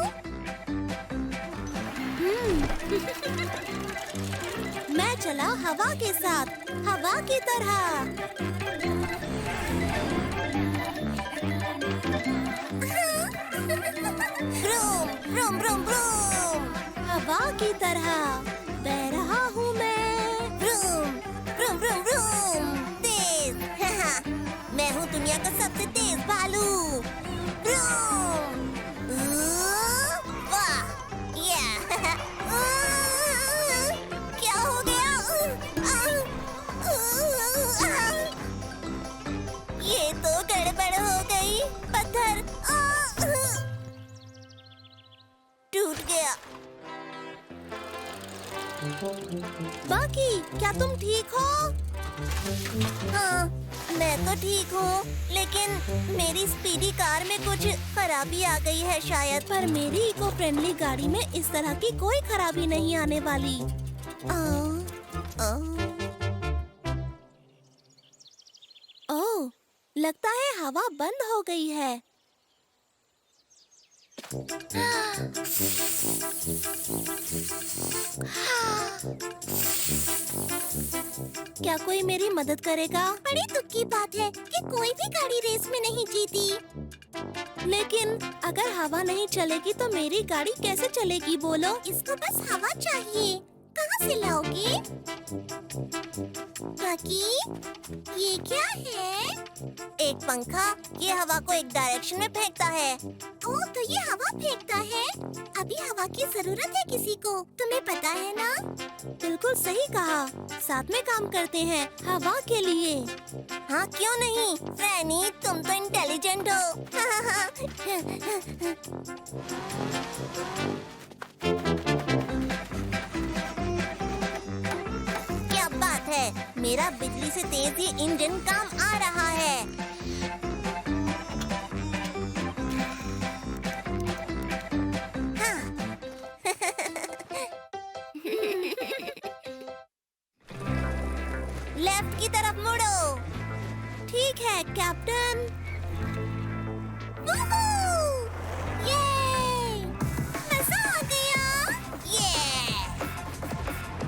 मैं चला हवा के साथ, हवा की तरह। Vroom vroom vroom vroom. हवा की तरह बह रहा हूँ मैं। Vroom vroom vroom vroom. तेज। मैं हूँ दुनिया का सबसे तेज भालू। ब्रूम। वाह। क्या हो गया? ये तो गड़बड़ हो गई। पत्थर टूट गया। बाकी, क्या तुम ठीक हो? हाँ, मैं तो ठीक हूँ, लेकिन मेरी स्पीडी कार में कुछ खराबी आ गई है शायद। पर मेरी इको फ्रेंडली गाड़ी में इस तरह की कोई खराबी नहीं आने वाली। ओह, लगता है हवा बंद हो गई है। क्या कोई मेरी मदद करेगा? बड़ी दुख की बात है कि कोई भी गाड़ी रेस में नहीं जीती। लेकिन अगर हवा नहीं चलेगी तो मेरी गाड़ी कैसे चलेगी बोलो? इसको बस हवा चाहिए। कहाँ से लाओगे? बाकी, ये क्या है? एक पंखा। ये हवा को एक डायरेक्शन में फेंकता है। ओह, तो ये हवा फेंकता है। अभी हवा की जरूरत है किसी को, तुम्हें पता है ना? बिल्कुल सही कहा। साथ में काम करते हैं हवा के लिए। हाँ, क्यों नहीं? फ्रैनी, तुम तो इंटेलिजेंट हो। क्या बात है, मेरा बिजली से तेज ही इंजन काम आ रहा है। लेफ्ट की तरफ मुड़ो। ठीक है कैप्टन। वूहू! ये! मजा आ गया। ये!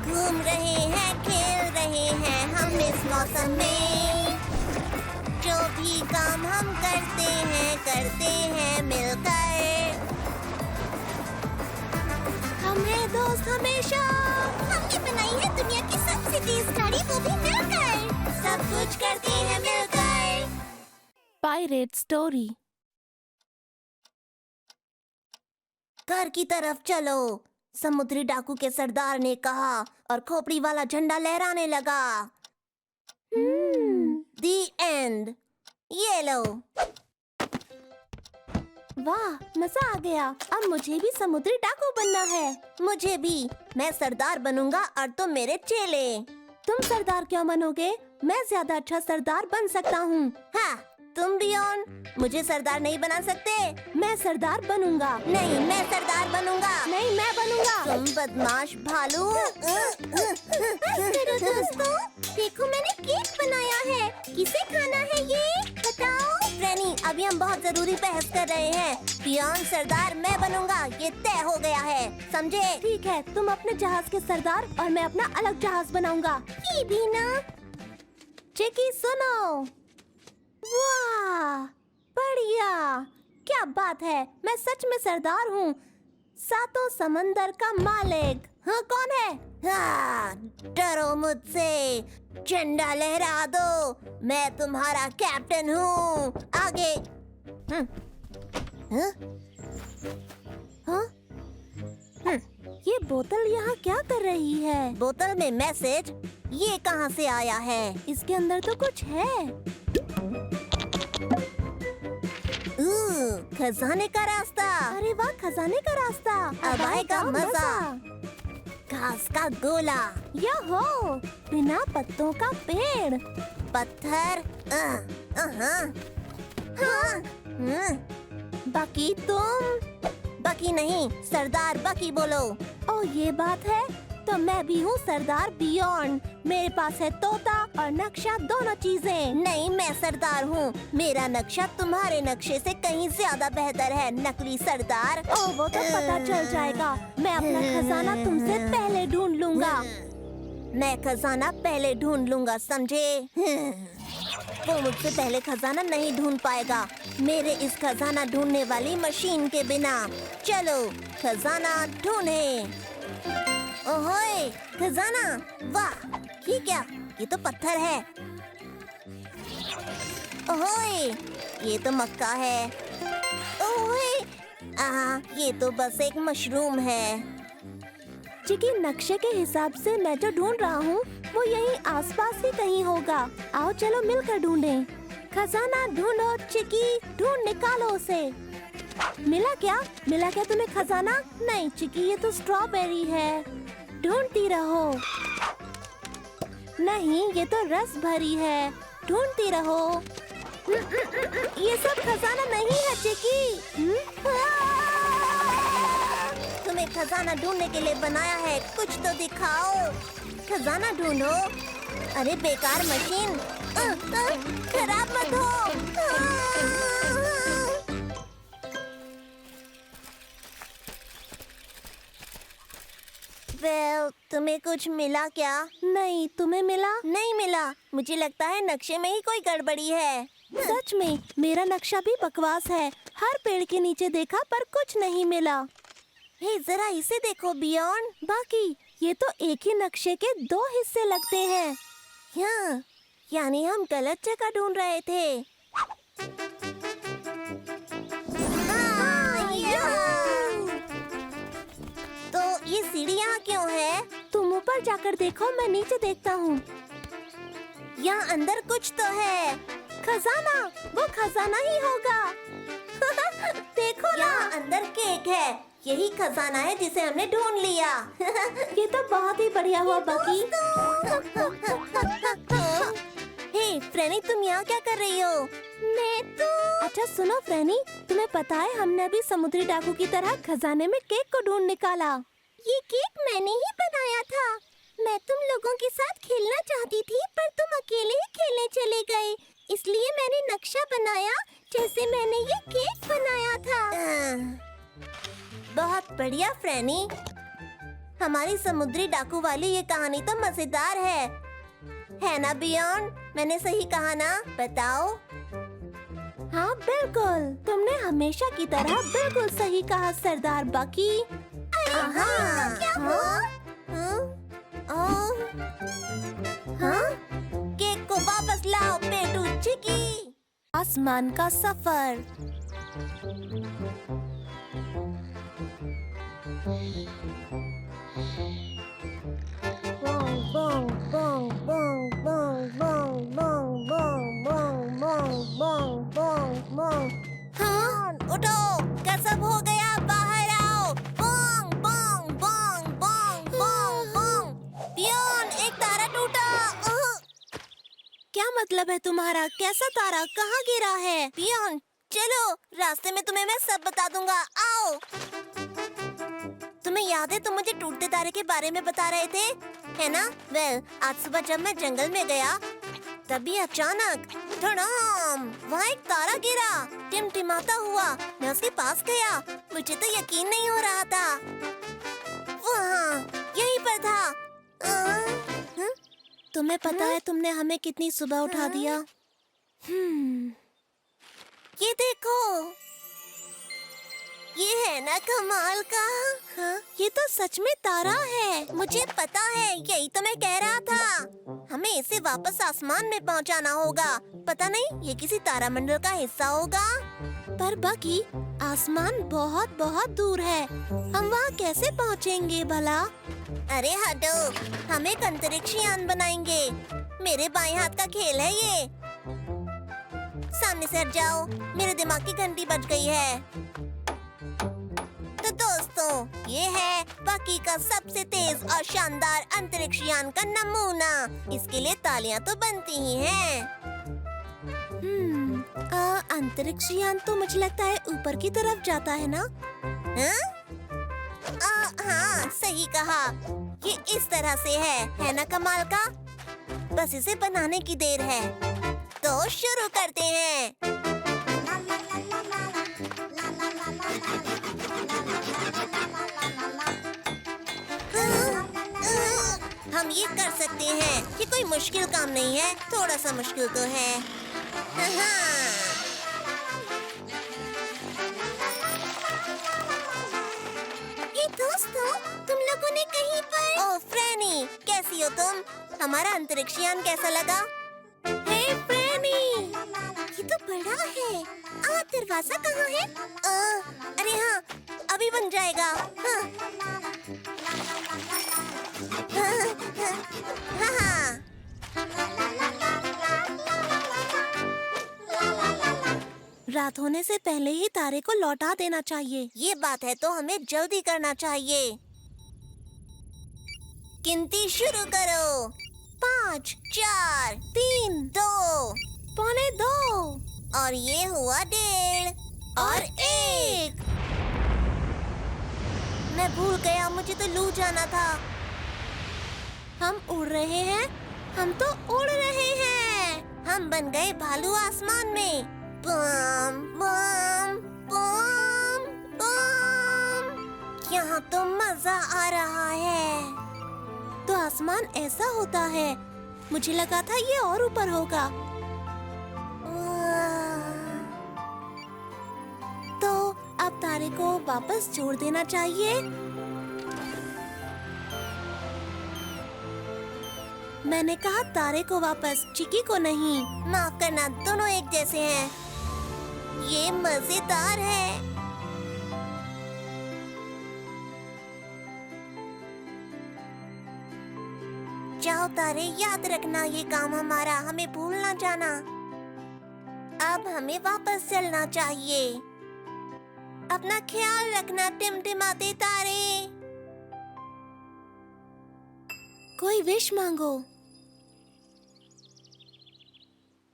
घूम रहे हैं, खेल रहे हैं हम इस मौसम में। जो भी काम हम करते हैं मिलकर। हम हैं दोस्त हमेशा। हमने बनाई है दुनिया की सबसे तेज गाड़ी, वो भी मिलकर। सब कुछ करते हैं मिलकर। Pirate story. घर की तरफ चलो, समुद्री डाकू के सरदार ने कहा और खोपड़ी वाला झंडा लहराने लगा। दी एंड। ये लो। वाह, मजा आ गया। अब मुझे भी समुद्री डाकू बनना है। मुझे भी। मैं सरदार बनूंगा और तुम मेरे चेले। तुम सरदार क्यों बनोगे? मैं ज्यादा अच्छा सरदार बन सकता हूँ। हाँ, तुम बियॉन मुझे सरदार नहीं बना सकते। मैं सरदार बनूंगा। नहीं, मैं सरदार बनूंगा। नहीं, मैं बनूंगा। तुम बदमाश भालू। मेरे दोस्तों, देखो मैंने केक बनाया है। किसे खाना है ये? बताओ। फ्रेनी, अभी हम बहुत जरूरी बहस कर रहे हैं। बियॉन सरदार मैं बनूंगा, ये तय हो गया है, समझे? ठीक है, तुम अपने जहाज के सरदार और मैं अपना अलग जहाज बनाऊंगा। ये भी ना। चिकी सुनो। वाह, बढ़िया। क्या बात है, मैं सच में सरदार हूँ। सातों समंदर का मालिक। हाँ, कौन है? हाँ, डरो मुझसे। झंडा लहरा दो, मैं तुम्हारा कैप्टन हूँ। आगे। हाँ? हाँ? ये बोतल यहाँ क्या कर रही है? बोतल में मैसेज। ये कहाँ से आया है? इसके अंदर तो कुछ है। खजाने का रास्ता। अरे वाह, खजाने का रास्ता। अब आएगा मजा। घास का गोला। यहो, बिना पत्तों का पेड़। पत्थर। बाकी तुम? बकी नहीं, सरदार बकी बोलो। ओ, ये बात है। तो मैं भी हूँ सरदार बियॉन्ड। मेरे पास है तोता और नक्शा, दोनों चीजें। नहीं, मैं सरदार हूँ। मेरा नक्शा तुम्हारे नक्शे से कहीं ज्यादा बेहतर है, नकली सरदार। ओ, वो तो पता चल जाएगा। मैं अपना खजाना तुमसे पहले ढूंढ लूंगा। मैं खजाना पहले ढूंढ लूंगा, समझे? वो मुझसे पहले खजाना नहीं ढूंढ पाएगा, मेरे इस खजाना ढूंढने वाली मशीन के बिना। चलो खजाना ढूंढे। ओहोए, खजाना। वाह, ये क्या? ये तो पत्थर है। ओहोए, ये तो मक्का है। ओहोए, ये तो बस एक मशरूम है। चिकी, नक्शे के हिसाब से मैं जो ढूंढ रहा हूँ वो यहीं आसपास ही कहीं होगा। आओ चलो मिलकर ढूंढें। खजाना ढूंढो चिकी, ढूंढ निकालो उसे। मिला क्या? मिला क्या तुम्हें खजाना? नहीं चिकी, ये तो स्ट्रॉबेरी है। ढूंढती रहो। नहीं, ये तो रस भरी है। ढूंढती रहो। ये सब खजाना नहीं है चिकी। तुम्हें खजाना ढूंढने के लिए बनाया है, कुछ तो दिखाओ। खजाना ढूंढो। अरे बेकार मशीन, खराब मत हो। तुम्हें कुछ मिला क्या? नहीं, तुम्हें मिला? नहीं मिला। मुझे लगता है नक्शे में ही कोई गड़बड़ी है। सच में, मेरा नक्शा भी बकवास है। हर पेड़ के नीचे देखा पर कुछ नहीं मिला। हे, जरा इसे देखो बियॉन्ड। बाकी ये तो एक ही नक्शे के दो हिस्से लगते हैं। हाँ, यानी हम गलत जगह ढूंढ रहे थे। तो ये सीढ़ी यहाँ क्यों है? तुम ऊपर जाकर देखो, मैं नीचे देखता हूँ। यहाँ अंदर कुछ तो है। खजाना, वो खजाना ही होगा। देखो ना, यहाँ अंदर केक है। यही खजाना है जिसे हमने ढूंढ लिया। ये तो बहुत ही बढ़िया हुआ बकी। हे फ्रेनी, तुम यहाँ क्या कर रही हो? मैं तो। अच्छा सुनो फ्रेनी, तुम्हें पता है हमने अभी समुद्री डाकू की तरह खजाने में केक को ढूंढ निकाला। ये केक मैंने ही बनाया था। मैं तुम लोगों के साथ खेलना चाहती थी, पर तुम अकेले ही खेलने चले गए। इसलिए मैंने नक्शा बनाया जैसे मैंने ये केक बनाया था। बहुत बढ़िया फ्रेनी। हमारी समुद्री डाकू वाली ये कहानी तो मजेदार है ना बियॉन्ड? मैंने सही कहा ना? बताओ। हाँ बिल्कुल, तुमने हमेशा की तरह बिल्कुल सही कहा सरदार बकी। क्या हुआ? केक को वापस लाओ पेटू चिकी। आसमान का सफर। हाँ, उठो, कसम हो गया, बाहर आओ। बोंग बोंग बोंग बोंग बोंग बोंग। पियोन, एक तारा टूटा। क्या मतलब है तुम्हारा? कैसा तारा? कहाँ गिरा है? पियोन, चलो, रास्ते में तुम्हें मैं सब बता दूंगा। आओ। तुम्हें याद है तुम मुझे टूटते तारे के बारे में बता रहे थे, है ना? वेल, आज सुबह जब मैं जंगल में गया तभी अचानक धड़ाम वहाँ एक तारा गिरा, टिमटिमाता हुआ। मैं उसके पास गया, मुझे तो यकीन नहीं हो रहा था। वहाँ यहीं पर था। तुम्हें पता है तुमने हमें कितनी सुबह उठा दिया? ये देखो, ये है ना कमाल का? हाँ, ये तो सच में तारा है। मुझे पता है, यही तो मैं कह रहा था। हमें इसे वापस आसमान में पहुंचाना होगा। पता नहीं ये किसी तारामंडल का हिस्सा होगा। पर बकी, आसमान बहुत बहुत दूर है। हम वहाँ कैसे पहुँचेंगे भला? अरे हटो, हम एक अंतरिक्ष यान बनाएंगे। मेरे बाएं हाथ का खेल है ये। सामने से हट जाओ, मेरे दिमाग की घंटी बज गई है। तो दोस्तों, ये है बाकी का सबसे तेज और शानदार अंतरिक्ष यान का नमूना। इसके लिए तालियां तो बनती ही हैं। अंतरिक्ष यान तो मुझे लगता है ऊपर की तरफ जाता है ना? हाँ, सही कहा। ये इस तरह से है ना कमाल का? बस इसे बनाने की देर है। तो शुरू करते हैं। हम ये कर सकते हैं। ये कोई मुश्किल काम नहीं है। थोड़ा सा मुश्किल तो है। ये दोस्तों, तुम लोगों ने कहीं पर... ओह फ्रैनी, कैसी हो तुम? हमारा अंतरिक्ष यान कैसा लगा? हे फ्रैनी, ये तो बड़ा है। दरवाजा कहाँ है? अरे हाँ, अभी बन जाएगा। हाँ। रात होने से पहले ही तारे को लौटा देना चाहिए। ये बात है तो हमें जल्दी करना चाहिए। गिनती शुरू करो। 5, 4, 3, 2, 1:45 और ये हुआ 1:30 और 1। मैं भूल गया, मुझे तो लू जाना था। हम उड़ रहे हैं, हम तो उड़ रहे हैं। हम बन गए भालू आसमान में। बम बम बम बम। यहाँ तो मजा आ रहा है। तो आसमान ऐसा होता है। मुझे लगा था ये और ऊपर होगा। तो अब तारे को वापस छोड़ देना चाहिए। मैंने कहा तारे को वापस, चिकी को नहीं। माफ करना, दोनों एक जैसे हैं। ये मजेदार है। जाओ तारे, याद रखना ये काम हमारा, हमें भूल ना जाना। अब हमें वापस चलना चाहिए। अपना ख्याल रखना टिमटिमाते तारे। कोई विश मांगो।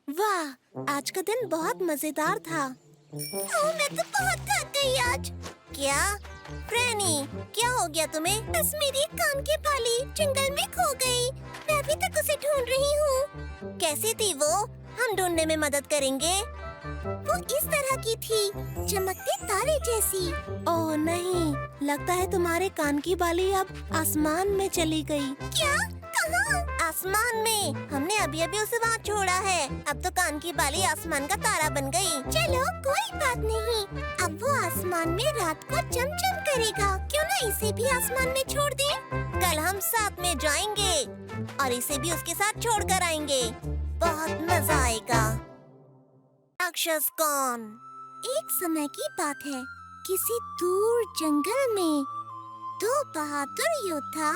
वाह, आज का दिन बहुत मजेदार था। मैं तो बहुत थक गई आज। क्या फ्रैनी, क्या हो गया तुम्हें? बस मेरी कान की बाली जंगल में खो गई। मैं अभी तक उसे ढूंढ रही हूँ। कैसी थी वो? हम ढूंढने में मदद करेंगे। वो इस तरह की थी, चमकते तारे जैसी। ओह नहीं, लगता है तुम्हारे कान की बाली अब आसमान में चली गई। क्या? कहाँ? आसमान में। हमने अभी अभी उसे वहाँ छोड़ा है। अब तो कान की बाली आसमान का तारा बन गई। चलो, कोई बात नहीं। अब वो आसमान में रात को चमचम करेगा। क्यों ना इसे भी आसमान में छोड़ दें? कल हम साथ में जाएंगे और इसे भी उसके साथ छोड़ कर आएंगे। बहुत मजा आएगा। राक्षस कौन? एक समय की बात है, किसी दूर जंगल में दो बहादुर योद्धा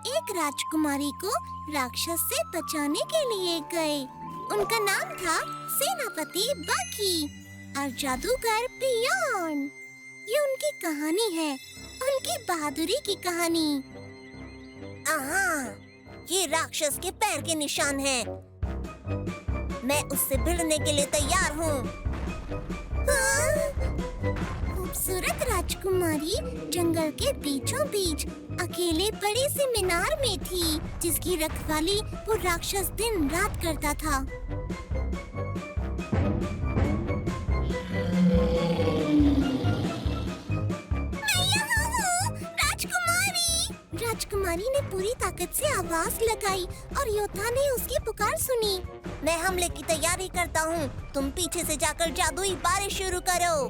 एक राजकुमारी को राक्षस से बचाने के लिए गए। उनका नाम था सेनापति बकी और जादूगर बियॉन। ये उनकी कहानी है, उनकी बहादुरी की कहानी। ये राक्षस के पैर के निशान हैं। मैं उससे भिड़ने के लिए तैयार हूँ। खूबसूरत राजकुमारी जंगल के बीचों बीच अकेले बड़ी सी मीनार में थी, जिसकी रखवाली वो राक्षस दिन रात करता था। मैं यहाँ हूँ, राजकुमारी ने पूरी ताकत से आवाज लगाई और योद्धा ने उसकी पुकार सुनी। मैं हमले की तैयारी करता हूँ, तुम पीछे से जाकर जादुई बारिश शुरू करो।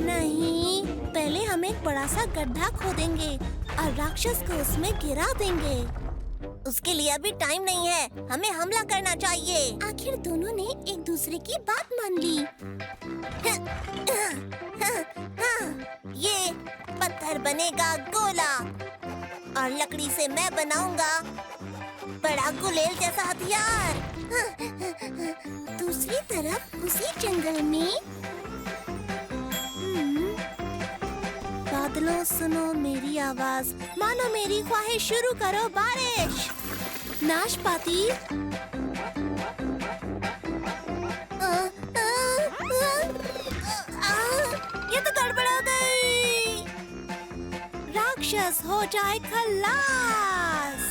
नहीं, पहले हम एक बड़ा सा गड्ढा खोदेंगे और राक्षस को उसमें गिरा देंगे। उसके लिए अभी टाइम नहीं है, हमें हमला करना चाहिए। आखिर दोनों ने एक दूसरे की बात मान ली। ये पत्थर बनेगा गोला और लकड़ी से मैं बनाऊंगा बड़ा गुलेल जैसा हथियार। दूसरी तरफ उसी जंगल में बादलों सुनो मेरी आवाज, मानो मेरी ख्वाहिश, शुरू करो बारिश। नाशपाती ये तो गड़बड़ हो गई। राक्षस हो जाए खल्लास।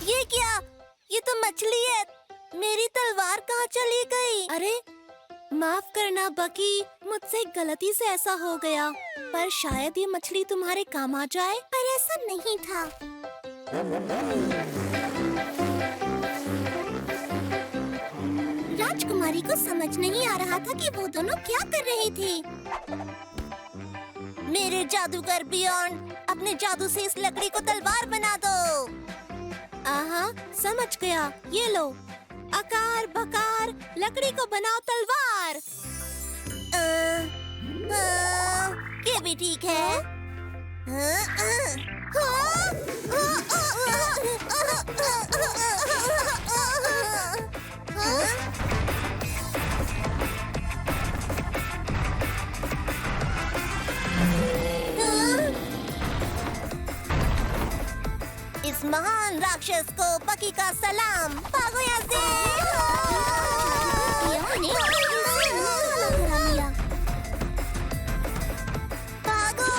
ये क्या? ये तो मछली है। मेरी तलवार कहाँ चली गई? अरे माफ करना बकी, मुझसे गलती से ऐसा हो गया, पर शायद ये मछली तुम्हारे काम आ जाए। पर ऐसा नहीं था। राजकुमारी को समझ नहीं आ रहा था कि वो दोनों क्या कर रहे थे। मेरे जादूगर बियॉन, अपने जादू से इस लकड़ी को तलवार बना दो। आहा, समझ गया। ये लो, आकार बकार लकड़ी को बनाओ तलवार। ये भी ठीक है। इस महान राक्षस को बकी का सलाम। भागो यहाँ से। भागो।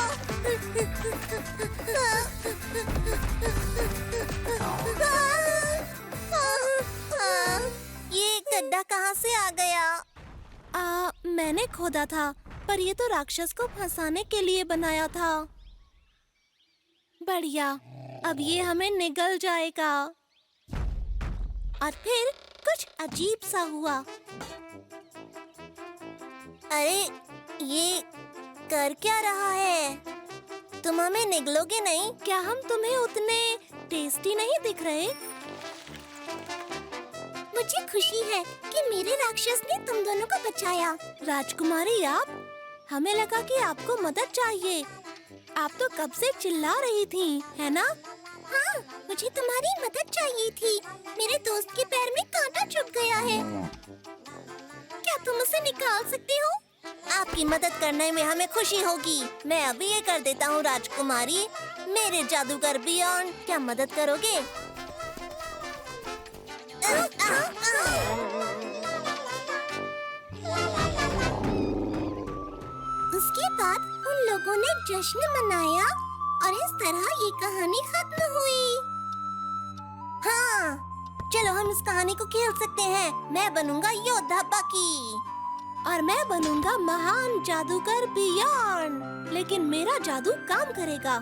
ये गड्ढा कहाँ से आ गया? मैंने खोदा था, पर ये तो राक्षस को फंसाने के लिए बनाया था। बढ़िया, अब ये हमें निगल जाएगा। और फिर कुछ अजीब सा हुआ। अरे ये कर क्या रहा है? तुम हमें निगलोगे नहीं? क्या हम तुम्हें उतने टेस्टी नहीं दिख रहे? मुझे खुशी है कि मेरे राक्षस ने तुम दोनों को बचाया। राजकुमारी आप, हमें लगा कि आपको मदद चाहिए। आप तो कब से चिल्ला रही थी, है ना? हाँ, मुझे तुम्हारी मदद चाहिए थी। मेरे दोस्त के पैर में कांटा चुभ गया है। क्या तुम उसे निकाल सकते हो? आपकी मदद करने में हमें खुशी होगी। मैं अभी ये कर देता हूँ राजकुमारी। मेरे जादूगर बियॉन, क्या मदद करोगे? उसके बाद उन लोगों ने जश्न मनाया और इस तरह ये कहानी खत्म हुई। हाँ, चलो हम इस कहानी को खेल सकते हैं। मैं बनूंगा योद्धा बकी और मैं बनूंगा महान जादूगर बियॉन। लेकिन मेरा जादू काम करेगा।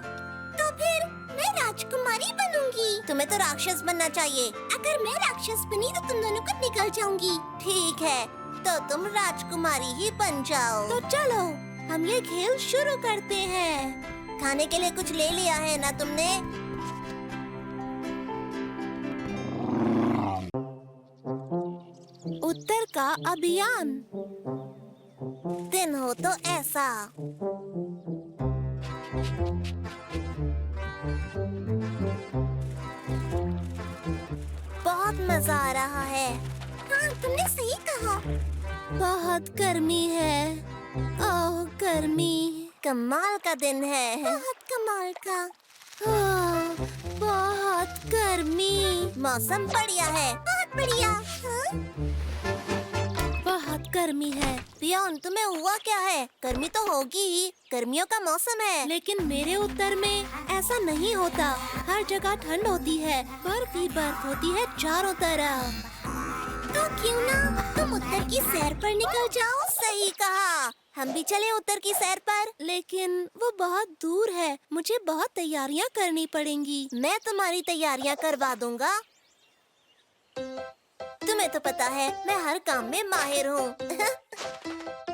तो फिर मैं राजकुमारी बनूंगी। तुम्हें तो राक्षस बनना चाहिए। अगर मैं राक्षस बनी तो तुम दोनों को निकल जाऊंगी। ठीक है, तो तुम राजकुमारी ही बन जाओ। तो चलो हम ये खेल शुरू करते हैं। खाने के लिए कुछ ले लिया है ना तुमने? का अभियान। दिन हो तो ऐसा। बहुत मजा आ रहा है। हाँ, तुमने सही कहा। बहुत गर्मी है। ओह गर्मी। कमाल का दिन है। बहुत कमाल का। बहुत गर्मी। मौसम बढ़िया है। बहुत बढ़िया। हाँ? बहुत गर्मी है। पियोन, तुम्हें हुआ क्या है? गर्मी तो होगी ही, गर्मियों का मौसम है। लेकिन मेरे उत्तर में ऐसा नहीं होता। हर जगह ठंड होती है, बर्फ ही बर्फ होती है चारों तरफ। तो क्यों ना तुम उत्तर की सैर पर निकल जाओ। सही कहा। हम भी चले उत्तर की सैर पर। लेकिन वो बहुत दूर है, मुझे बहुत तैयारियां करनी पड़ेंगी। मैं तुम्हारी तैयारियां करवा दूंगा। तुम्हें तो पता है मैं हर काम में माहिर हूँ।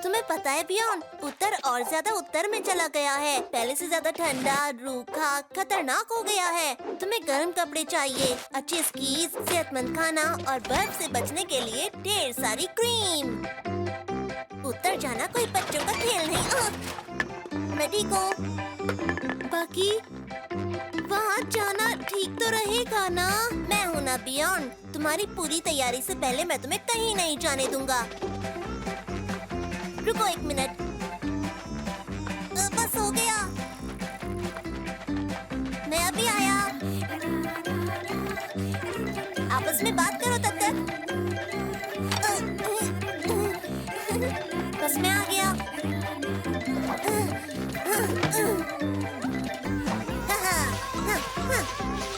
तुम्हें पता है पियोन, उत्तर और ज्यादा उत्तर में चला गया है। पहले से ज्यादा ठंडा, रूखा, खतरनाक हो गया है। तुम्हें गर्म कपड़े चाहिए, अच्छे स्कीज, सेहतमंद खाना और बर्फ से बचने के लिए ढेर सारी क्रीम। उत्तर जाना कोई बच्चों का खेल नहीं। मैं ठीक हूँ। बाकी वहाँ जाना ठीक तो रहेगा ना? मैं हूँ ना पियोन। तुम्हारी पूरी तैयारी से पहले मैं तुम्हें कहीं नहीं जाने दूंगा। रुको 1 मिनट। बस हो गया। मैं अभी आया। आपस में बात करो तब तक। बस मैं आ गया।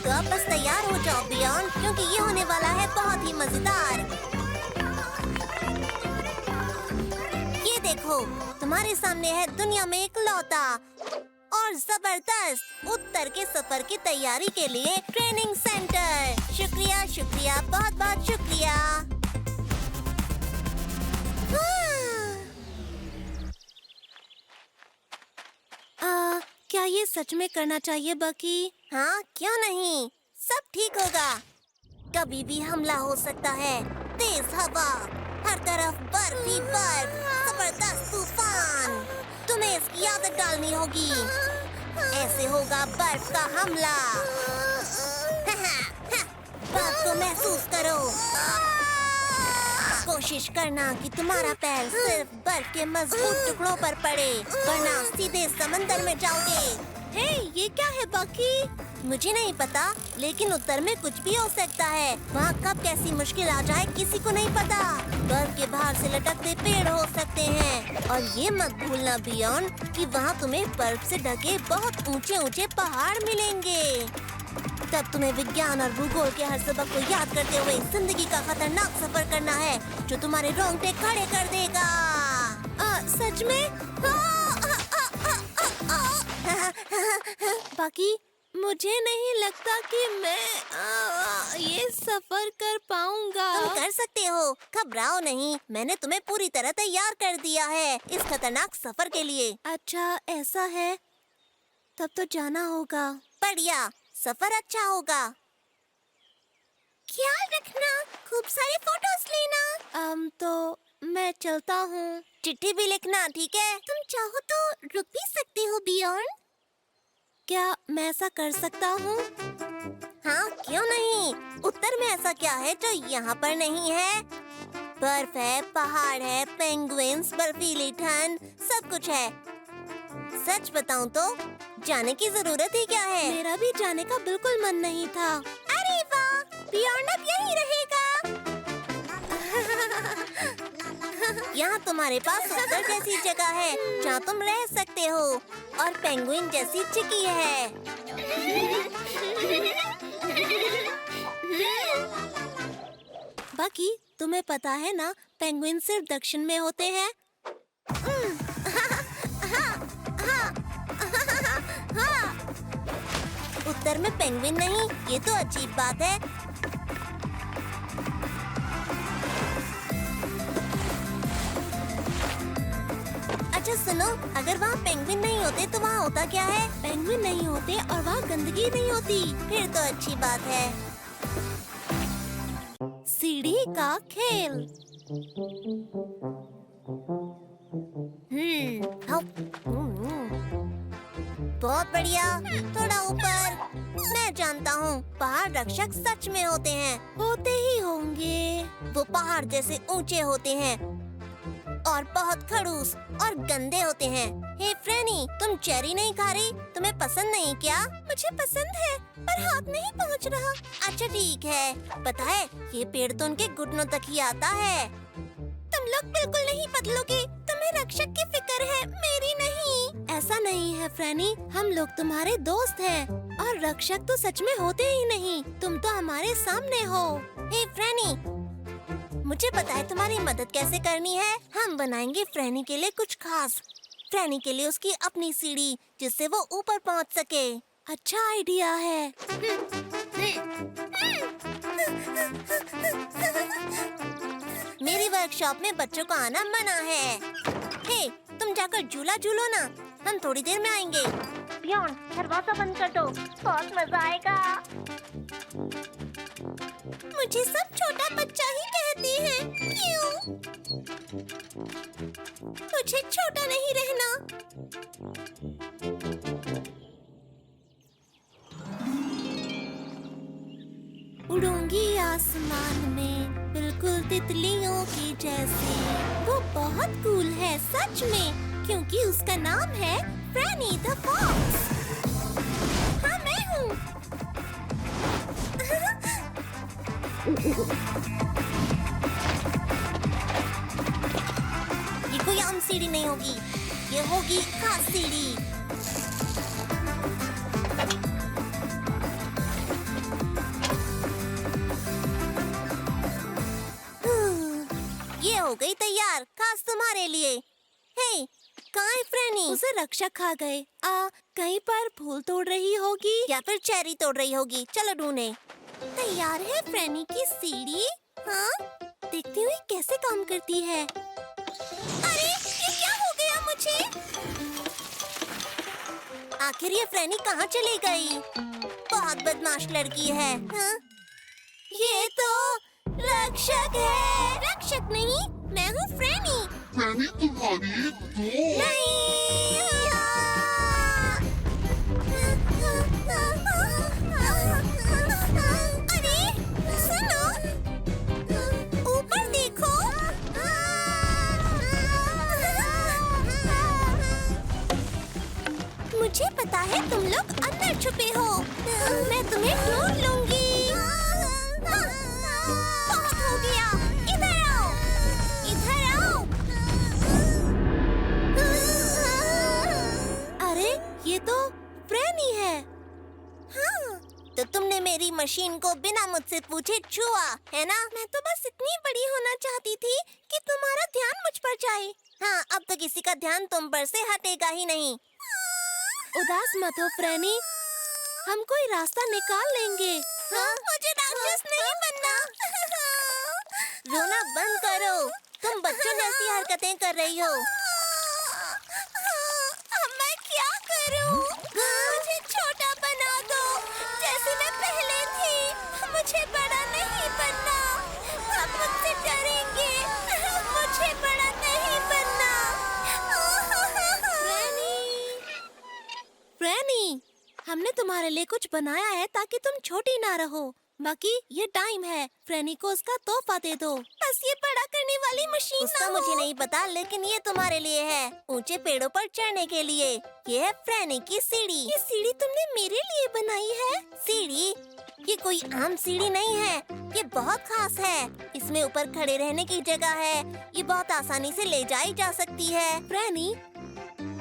तो अब बस तैयार हो जाओ पियोन, क्योंकि ये होने वाला है बहुत ही मजेदार। ये देखो, तुम्हारे सामने है दुनिया में इकलौता और जबरदस्त उत्तर के सफर की तैयारी के लिए ट्रेनिंग सेंटर। शुक्रिया शुक्रिया, बहुत बहुत शुक्रिया। क्या ये सच में करना चाहिए बकी? हाँ, क्यों नहीं, सब ठीक होगा। कभी भी हमला हो सकता है। तेज हवा, हर तरफ बर्फ ही बर्फ, जबरदस्त तूफान। तुम्हें इसकी आदत डालनी होगी। ऐसे होगा बर्फ का हमला। बर्फ को महसूस करो। कोशिश करना कि तुम्हारा पैर सिर्फ बर्फ के मजबूत टुकड़ों पर पड़े, वरना सीधे समंदर में जाओगे। हे, ये क्या है बकी? मुझे नहीं पता, लेकिन उत्तर में कुछ भी हो सकता है। वहाँ कब कैसी मुश्किल आ जाए किसी को नहीं पता। बर्फ के बाहर से लटकते पेड़ हो सकते हैं, और ये मत भूलना बियॉन कि वहाँ तुम्हें बर्फ से ढके बहुत ऊंचे ऊंचे पहाड़ मिलेंगे। तब तुम्हें विज्ञान और भूगोल के हर सबक को याद करते हुए जिंदगी का खतरनाक सफर करना है, जो तुम्हारे रोंगटे खड़े कर देगा। सच में? बाकी मुझे नहीं लगता कि मैं ये सफर कर पाऊंगा। तुम कर सकते हो, घबराओ नहीं। मैंने तुम्हें पूरी तरह तैयार कर दिया है इस खतरनाक सफर के लिए। अच्छा ऐसा है, तब तो जाना होगा। बढ़िया, सफर अच्छा होगा। ख्याल रखना, खूब सारे फोटोज लेना। तो मैं चलता हूँ। चिट्ठी भी लिखना, ठीक है? तुम चाहो तो रुक भी सकती हो बियॉन। क्या मैं ऐसा कर सकता हूँ? हाँ, क्यों नहीं। उत्तर में ऐसा क्या है जो यहाँ पर नहीं है? बर्फ है, पहाड़ है, पेंगुइन्स, बर्फीली ठंड, सब कुछ है। सच बताऊँ तो जाने की जरूरत ही क्या है। मेरा भी जाने का बिल्कुल मन नहीं था। अरे वाह, बियॉन अब यहीं रहेगा। यहाँ तुम्हारे पास उत्तर जैसी जगह है जहाँ तुम रह सकते हो, और पेंगुइन जैसी चिकी है। बाकी तुम्हें पता है ना, पेंगुइन सिर्फ दक्षिण में होते हैं। उत्तर में पेंगुइन नहीं, ये तो अजीब बात है। अच्छा सुनो, अगर वहाँ पेंगुइन नहीं होते तो वहाँ होता क्या है? पेंगुइन नहीं होते और वहाँ गंदगी नहीं होती। फिर तो अच्छी बात है। सीढ़ी का खेल। बहुत बढ़िया। थोड़ा ऊपर। मैं जानता हूँ पहाड़ रक्षक सच में होते हैं। होते ही होंगे। वो पहाड़ जैसे ऊंचे होते हैं और बहुत खड़ूस और गंदे होते हैं। हे फ्रेनी, तुम चेरी नहीं खा रही? तुम्हें पसंद नहीं क्या? मुझे पसंद है पर हाथ नहीं पहुँच रहा। अच्छा ठीक है। पता है ये पेड़ तो उनके घुटनों तक ही आता है। तुम लोग बिल्कुल नहीं बदलोगे। तुम्हें रक्षक की फिक्र है, मेरी नहीं। ऐसा नहीं है फ्रेनी, हम लोग तुम्हारे दोस्त हैं और रक्षक तो सच में होते ही नहीं। तुम तो हमारे सामने हो। हे फ्रेनी, मुझे पता है तुम्हारी मदद कैसे करनी है। हम बनाएंगे फ्रेनी के लिए कुछ खास। फ्रेनी के लिए उसकी अपनी सीढ़ी, जिससे वो ऊपर पहुंच सके। अच्छा आइडिया है। मेरी वर्कशॉप में बच्चों को आना मना है। हे, तुम जाकर झूला झूलो ना, हम थोड़ी देर में आएंगे। बियॉन्ड, दरवाजा बंद कर दो, बहुत मजा आएगा। मुझे सब छोटा बच्चा ही कहते हैं। क्यों? मुझे छोटा नहीं रहना। उड़ूंगी आसमान में बिल्कुल तितलियों की जैसे। वो बहुत कूल है सच में, क्योंकि उसका नाम है फ्रेनी द फॉक्स। हाँ मैं हूँ। ये कोई आम सीढ़ी नहीं होगी, ये होगी खास सीढ़ी। ये हो गई तैयार, खास तुम्हारे लिए। हे, कहाँ है फ्रेनी? उसे रक्षक खा गए। कहीं पर फूल तोड़ रही होगी या फिर चेरी तोड़ रही होगी। चलो ढूंढे। तैयार है फ्रेनी की सीढ़ी। हाँ, देखती हुई कैसे काम करती है। अरे ये क्या हो गया मुझे? आखिर ये फ्रेनी कहाँ चली गई? बहुत बदमाश लड़की है। हाँ? ये तो रक्षक है। रक्षक नहीं, मैं हूँ फ्रेनी। फ्रेनी तुम्हारी दोस्त। नहीं। अरे सुनो, ऊपर देखो। मुझे पता है तुम लोग अंदर छुपे हो। मैं तुम्हें ढूंढ लूंगी। बहुत हो गया, इधर आओ, इधर आओ। अरे ये तो फ्रेनी है। हाँ, तो तुमने मेरी मशीन को बिना मुझसे पूछे छुआ, है ना? मैं तो बस इतनी बड़ी होना चाहती थी कि तुम्हारा ध्यान मुझ पर जाए। हाँ, अब तो किसी का ध्यान तुम पर से हटेगा ही नहीं। उदास मत हो फ्रेनी, हम कोई रास्ता निकाल लेंगे। हाँ? मुझे राक्षस नहीं बनना। रोना बंद करो, तुम बच्चों जैसी हरकतें कर रही हो। अब मैं क्या करूं? मुझे छोटा बना दो, जैसे मैं पहले थी। मुझे बड़ा नहीं बनना। सब मुझसे डरेंगे। मुझे बड़ा नहीं बनना। फ्रेनी, हमने तुम्हारे लिए कुछ बनाया है ताकि तुम छोटी ना रहो। बाकी ये टाइम है, फ्रेनी को उसका तोहफा दे दो। बस ये बड़ा करने वाली मशीन उसका ना मुझे हो। नहीं पता, लेकिन ये तुम्हारे लिए है, ऊंचे पेड़ों पर चढ़ने के लिए। ये है फ्रेनी की सीढ़ी। ये सीढ़ी तुमने मेरे लिए बनाई है? सीढ़ी? ये कोई आम सीढ़ी नहीं है, ये बहुत खास है। इसमें ऊपर खड़े रहने की जगह है। ये बहुत आसानी से ले जाई जा सकती है। फ्रेनी,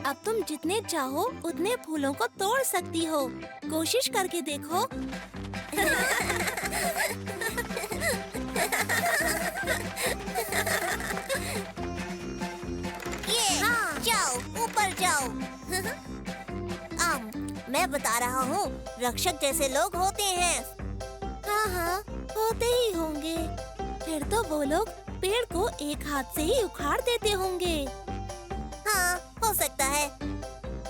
अब तुम जितने चाहो उतने फूलों को तोड़ सकती हो। कोशिश करके देखो। ये जाओ, ऊपर जाओ। मैं बता रहा हूँ, रक्षक जैसे लोग होते हैं। हाँ हाँ, होते ही होंगे। फिर तो वो लोग पेड़ को एक हाथ से ही उखाड़ देते होंगे। हाँ, हो सकता है।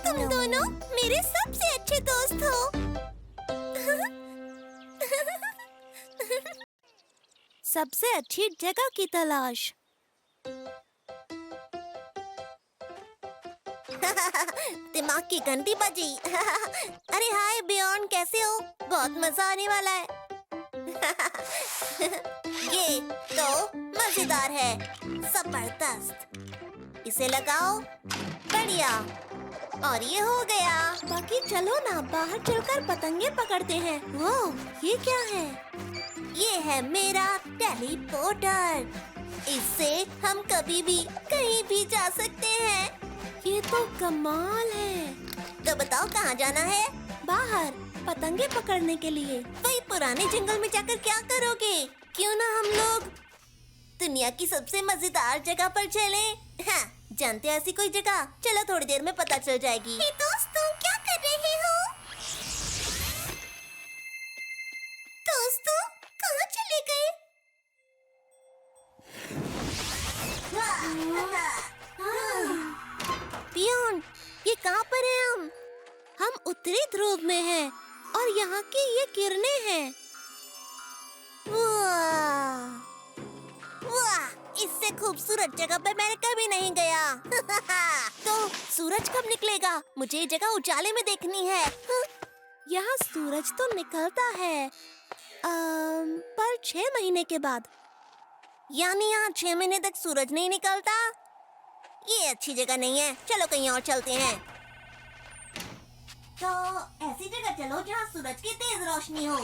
तुम दोनों मेरे सबसे अच्छे दोस्त हो। सबसे अच्छी जगह की तलाश। दिमाग की घंटी बजी। अरे हाय बियॉन्ड, कैसे हो? बहुत मजा आने वाला है। ये तो मजेदार है, जबरदस्त। इसे लगाओ, बढ़िया। और ये हो गया। बाकी चलो ना, बाहर चलकर पतंगे पकड़ते हैं। वो ये क्या है? ये है मेरा टेलीपोर्टर। इससे हम कभी भी कहीं भी जा सकते हैं। ये तो कमाल है। तो बताओ कहाँ जाना है? बाहर पतंगे पकड़ने के लिए। वही पुराने जंगल में जाकर क्या करोगे? क्यों ना हम लोग दुनिया की सबसे मजेदार जगह पर चलें? हाँ, जानते हैं ऐसी कोई जगह? चलो थोड़ी देर में पता चल जाएगी। हे दोस्तों, क्या कर रहे हो? दोस्तों, कहाँ चले गए? बियॉन्ड, ये कहाँ पर है हम? हम उत्तरी ध्रुव में हैं और यहाँ की ये किरणें हैं। वाह, वाह, इससे खूबसूरत जगह पर मैंने कभी नहीं गया। तो सूरज कब निकलेगा? मुझे ये जगह उजाले में देखनी है। यहाँ सूरज तो निकलता है पर 6 महीने के बाद। यानी यहाँ 6 महीने तक सूरज नहीं निकलता? ये अच्छी जगह नहीं है, चलो कहीं और चलते हैं। तो ऐसी जगह चलो जहाँ सूरज की तेज रोशनी हो।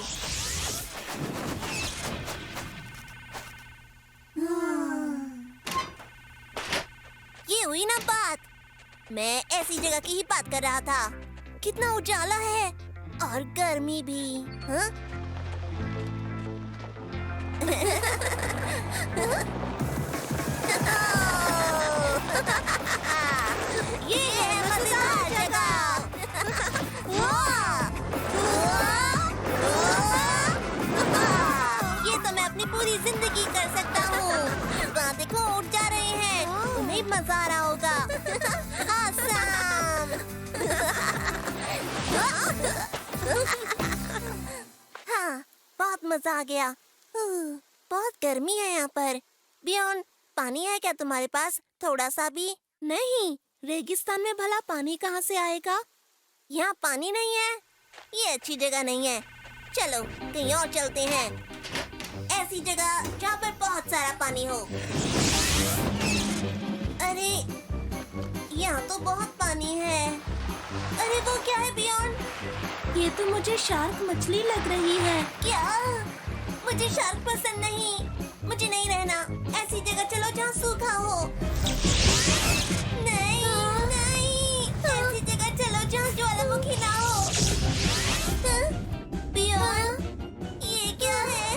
ये हुई ना बात। मैं ऐसी जगह की ही बात कर रहा था। कितना उजाला है और गर्मी भी। हाँ? ये है मजेदार जगह। ये तो मैं अपनी पूरी जिंदगी कर सकता हूँ। वहाँ देखो, उड़ जा रहे हैं। उन्हें मजा आ रहा होगा। आसाम। हाँ, बहुत मजा आ गया। बहुत गर्मी है यहाँ पर। बियॉन्ड, पानी है क्या तुम्हारे पास? थोड़ा सा भी? नहीं, रेगिस्तान में भला पानी कहाँ से आएगा? यहाँ पानी नहीं है। ये अच्छी जगह नहीं है। चलो कहीं और चलते हैं, ऐसी जगह जहाँ पर बहुत सारा पानी हो। अरे यहाँ तो बहुत पानी है। अरे वो क्या है बियॉन्ड? ये तो मुझे शार्क मछली लग रही है। क्या? मुझे शार्क पसंद नहीं। मुझे नहीं रहना। ऐसी जगह चलो जहाँ सूखा हो। नहीं, नहीं, ऐसी जगह चलो जहाँ ज्वालामुखी ना हो। बियॉन्ड, ये क्या है?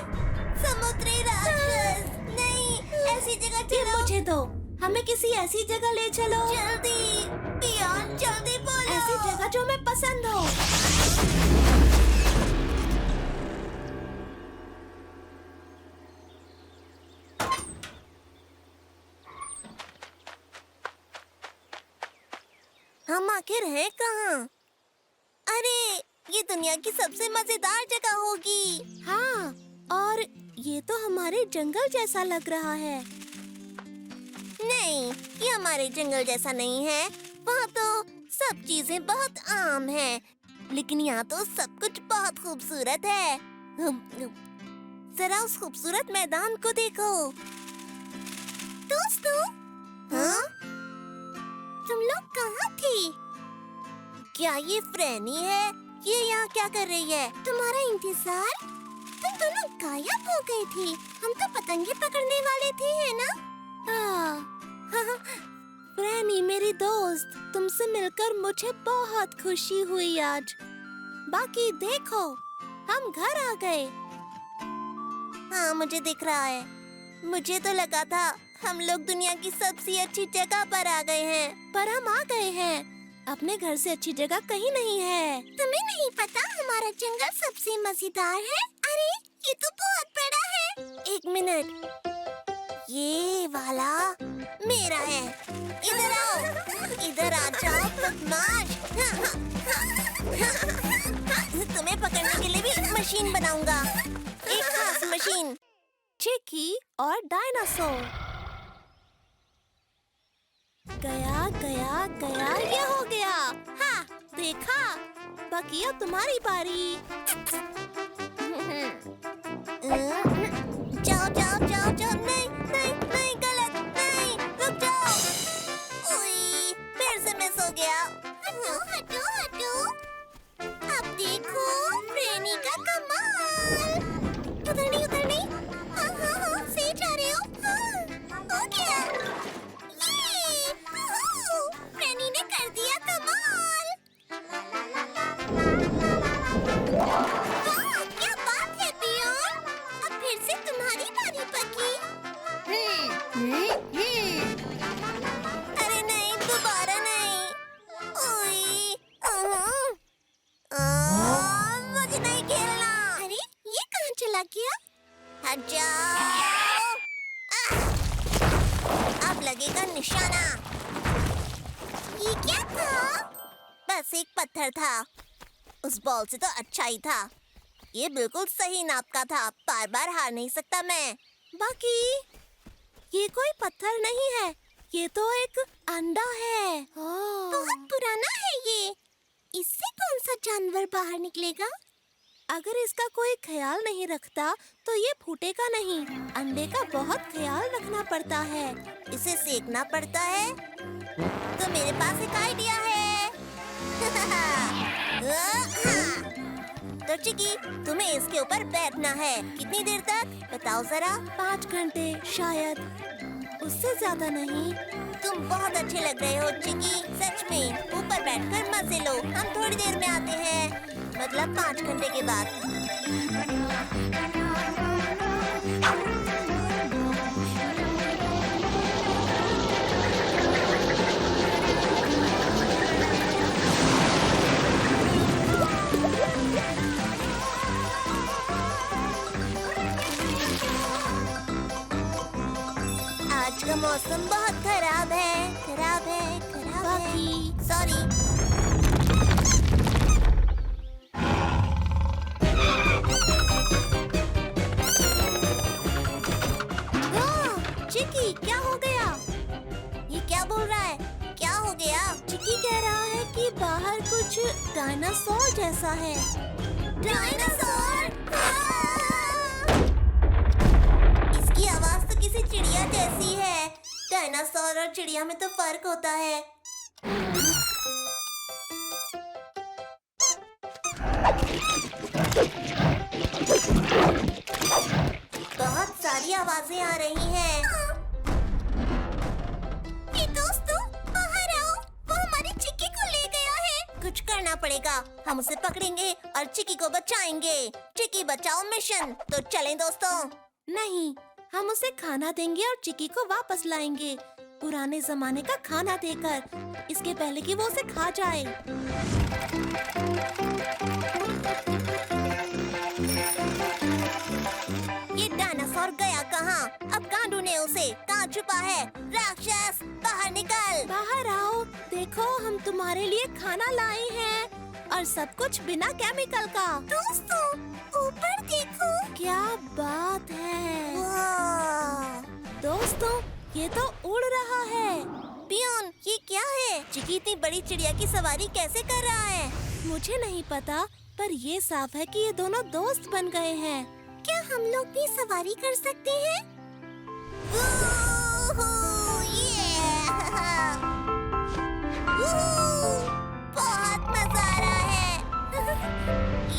समुद्री राक्षस। नहीं, ऐसी जगह ये चलो। मुझे दो, हमें किसी ऐसी जगह ले चलो। जल्दी बियॉन्ड, जल्दी बोलो। ऐसी जगह जो मैं पसंद हो। हम आखिर हैं कहाँ? अरे ये दुनिया की सबसे मजेदार जगह होगी। हाँ, और ये तो हमारे जंगल जैसा लग रहा है। नहीं, ये हमारे जंगल जैसा नहीं है। वहाँ तो सब चीजें बहुत आम हैं, लेकिन यहाँ तो सब कुछ बहुत खूबसूरत है। जरा उस खूबसूरत मैदान को देखो। दोस्तों, हाँ? तुम लोग कहाँ थे? क्या ये फ्रैनी है? ये यहाँ क्या कर रही है? तुम्हारा इंतजार? तुम दोनों गायब हो गए थे। हम तो पतंगे पकड़ने वाले थे, है ना? हाँ, फ्रैनी मेरी दोस्त, तुमसे मिलकर मुझे बहुत खुशी हुई आज। बाकी देखो, हम घर आ गए। हाँ, मुझे दिख रहा है। मुझे तो लगा था हम लोग दुनिया की सबसे अच्छी जगह पर आ गए हैं। पर हम आ गए हैं। अपने घर से अच्छी जगह कहीं नहीं है। तुम्हें नहीं पता हमारा जंगल सबसे मजेदार है? अरे ये तो बहुत बड़ा है। एक मिनट, ये वाला मेरा है। इधर आओ, इधर आ जाओ बदमाश। तुम्हें पकड़ने के लिए भी मशीन बनाऊंगा, एक खास मशीन। चिकी और डायनासोर। गया गया गया, ये हो गया। हाँ, देखा। बाकी अब तुम्हारी बारी। जाओ जाओ जाओ जाओ, नहीं नहीं नहीं, गलत, नहीं, रुक जाओ। ओए, फिर से मिस हो गया। हटो हटो हटो। अब देखो रेनी का कमाल। उधर नहीं उधर नहीं। हाँ हाँ हाँ, सही जा रहे हो। हाँ, हो गया। ये, ओह, रेनी ने कर दिया कमाल। वाह, क्या बात है पियोन। अब फिर से तुम्हारी बारी पकी। अरे नहीं, दोबारा नहीं। ओए, मुझे नहीं खेलना। अरे ये कहाँ चला गया? हट जाओ। अब लगेगा निशाना। ये क्या था? बस एक पत्थर था। उस बॉल से तो अच्छा ही था। ये बिल्कुल सही नाप का था। बार बार हार नहीं सकता मैं। बाकी ये कोई पत्थर नहीं है, ये तो एक अंडा है। बहुत पुराना है ये। इससे कौन सा जानवर बाहर निकलेगा? अगर इसका कोई ख्याल नहीं रखता तो ये फूटेगा नहीं। अंडे का बहुत ख्याल रखना पड़ता है। इसे सेकना पड़ता है। तो मेरे पास एक आइडिया है। तो चिकी, तुम्हें इसके ऊपर बैठना है। कितनी देर तक बताओ जरा? 5 घंटे शायद, उससे ज्यादा नहीं। तुम बहुत अच्छे लग रहे हो चिकी, सच में। ऊपर बैठकर मजे लो। हम थोड़ी देर में आते हैं, मतलब 5 घंटे के बाद। आज का मौसम बहुत खराब है, खराब है, खराब है। बाकी सॉरी। चिकी, क्या हो गया? ये क्या बोल रहा है? क्या हो गया? चिकी कह रहा है कि बाहर कुछ डायनासोर जैसा है। डायनासोर! इसकी आवाज तो किसी चिड़िया जैसी है। डायनासोर और चिड़िया में तो फर्क होता है। बहुत सारी आवाजें आ रही हैं। हे दोस्तों, बाहर आओ। वो हमारी चिक्की को ले गया है। कुछ करना पड़ेगा। हम उसे पकड़ेंगे और चिक्की को बचाएंगे। चिक्की बचाओ मिशन। तो चलें दोस्तों। नहीं, हम उसे खाना देंगे और चिकी को वापस लाएंगे, पुराने जमाने का खाना देकर, इसके पहले कि वो उसे खा जाए। ये डायनासोर गया कहाँ? अब कहाँ ढूंढे उसे? कहाँ छुपा है? राक्षस, बाहर निकल। बाहर आओ, देखो हम तुम्हारे लिए खाना लाए हैं, और सब कुछ बिना केमिकल का। दोस्तों, ऊपर देखो। क्या बात है वाह! दोस्तों, ये तो उड़ रहा है। पियोन, ये क्या है? चिकी इतनी बड़ी चिड़िया की सवारी कैसे कर रहा है? मुझे नहीं पता, पर ये साफ है कि ये दोनों दोस्त बन गए हैं। क्या हम लोग भी सवारी कर सकते हैं? वूहू, yeah! वूहू, बहुत मजा आ रहा है।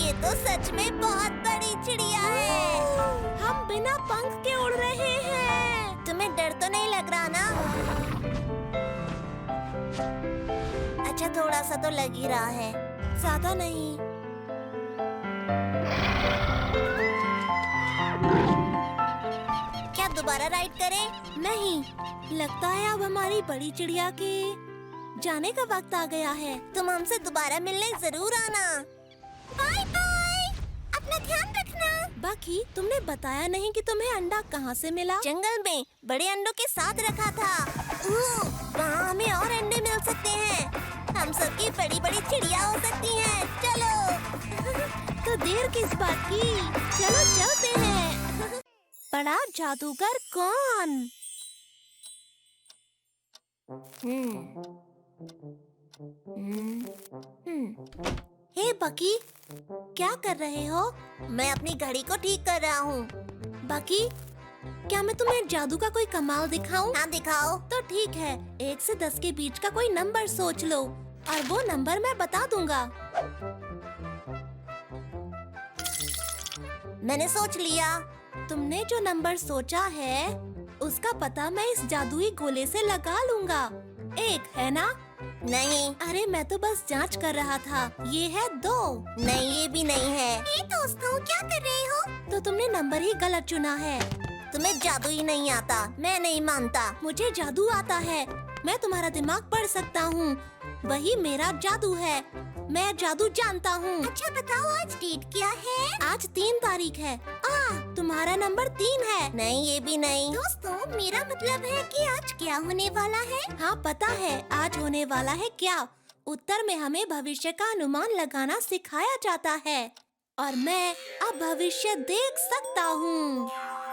ये तो सच में बहुत बड़ी चिड़िया है। हम बिना पंख के उड़ रहे हैं। तुम्हें डर तो नहीं लग रहा ना? अच्छा, थोड़ा सा तो लग ही रहा है। ज्यादा नहीं। क्या दोबारा राइड करें? नहीं, लगता है अब हमारी बड़ी चिड़िया के जाने का वक्त आ गया है। तुम हमसे दोबारा मिलने जरूर आना। Bye bye. अपना ध्यान रखना। बाकी तुमने बताया नहीं कि तुम्हें अंडा कहाँ से मिला? जंगल में बड़े अंडों के साथ रखा था। वहाँ हमें और अंडे मिल सकते हैं। हम सबकी बड़ी बड़ी चिड़िया हो सकती हैं। चलो। तो देर किस बात की? चलो चलते हैं। बड़ा जादूगर कौन? हे बकी, क्या कर रहे हो? मैं अपनी घड़ी को ठीक कर रहा हूँ। बकी, क्या मैं तुम्हें जादू का कोई कमाल दिखाऊं? हाँ दिखाओ। तो ठीक है, 1 से 10 के बीच का कोई नंबर सोच लो और वो नंबर मैं बता दूंगा। मैंने सोच लिया। तुमने जो नंबर सोचा है उसका पता मैं इस जादुई गोले से लगा लूंगा। 1 है ना? नहीं। अरे मैं तो बस जांच कर रहा था। ये है 2। नहीं, ये भी नहीं है। दोस्तों, क्या कर रहे हो? तो तुमने नंबर ही गलत चुना है। तुम्हें जादू ही नहीं आता। मैं नहीं मानता। मुझे जादू आता है। मैं तुम्हारा दिमाग पढ़ सकता हूँ। वही मेरा जादू है। मैं जादू जानता हूँ। अच्छा बताओ, आज डेट क्या है? आज 3 तारीख है। तुम्हारा नंबर 3 है। नहीं, ये भी नहीं। दोस्तों, मेरा मतलब है कि आज क्या होने वाला है? हाँ पता है आज होने वाला है क्या। उत्तर में हमें भविष्य का अनुमान लगाना सिखाया जाता है और मैं अब भविष्य देख सकता हूँ।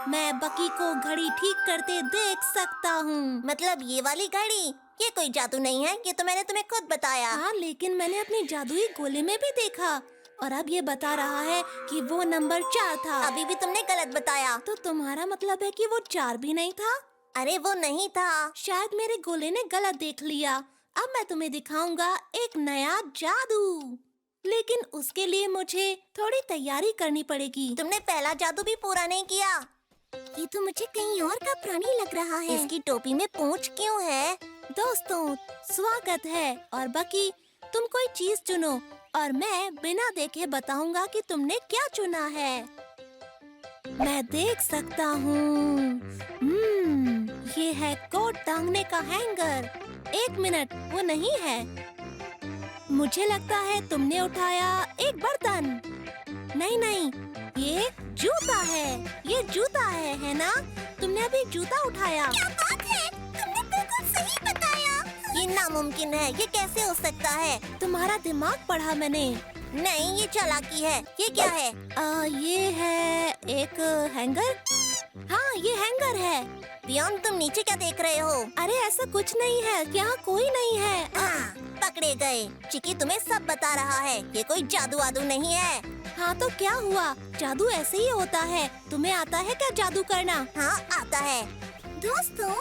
मैं बकी को घड़ी ठीक करते देख सकता हूँ। मतलब ये वाली घड़ी? ये कोई जादू नहीं है, ये तो मैंने तुम्हें खुद बताया। हाँ, लेकिन मैंने अपनी जादुई गोले में भी देखा और अब ये बता रहा है कि वो नंबर 4 था। अभी भी तुमने गलत बताया। तो तुम्हारा मतलब है कि वो 4 भी नहीं था? अरे वो नहीं था। शायद मेरे गोले ने गलत देख लिया। अब मैं तुम्हें दिखाऊंगा एक नया जादू, लेकिन उसके लिए मुझे थोड़ी तैयारी करनी पड़ेगी। तुमने पहला जादू भी पूरा नहीं किया। ये तो मुझे कहीं और का प्राणी लग रहा है। इसकी टोपी में पूंछ क्यों है? दोस्तों, स्वागत है। और बकी, तुम कोई चीज चुनो और मैं बिना देखे बताऊंगा कि तुमने क्या चुना है। मैं देख सकता हूँ। ये है कोट टांगने का हैंगर। 1 मिनट, वो नहीं है। मुझे लगता है तुमने उठाया एक बर्तन। नहीं, ये जूता है। ये जूता है ना? तुमने अभी जूता उठाया। क्या बात है? तुमने बिल्कुल सही बताया। ये नामुमकिन है। ये कैसे हो सकता है? तुम्हारा दिमाग पढ़ा मैंने। नहीं, ये चालाकी है। ये क्या है? ये है एक हैंगर। हाँ, ये हैंगर है। पियोन, तुम नीचे क्या देख रहे हो? अरे ऐसा कुछ नहीं है, यहाँ कोई नहीं है। पकड़े गए। चिकी तुम्हें सब बता रहा है। ये कोई जादू वादू नहीं है। हाँ तो क्या हुआ? जादू ऐसे ही होता है। तुम्हें आता है क्या जादू करना? हाँ आता है। दोस्तों,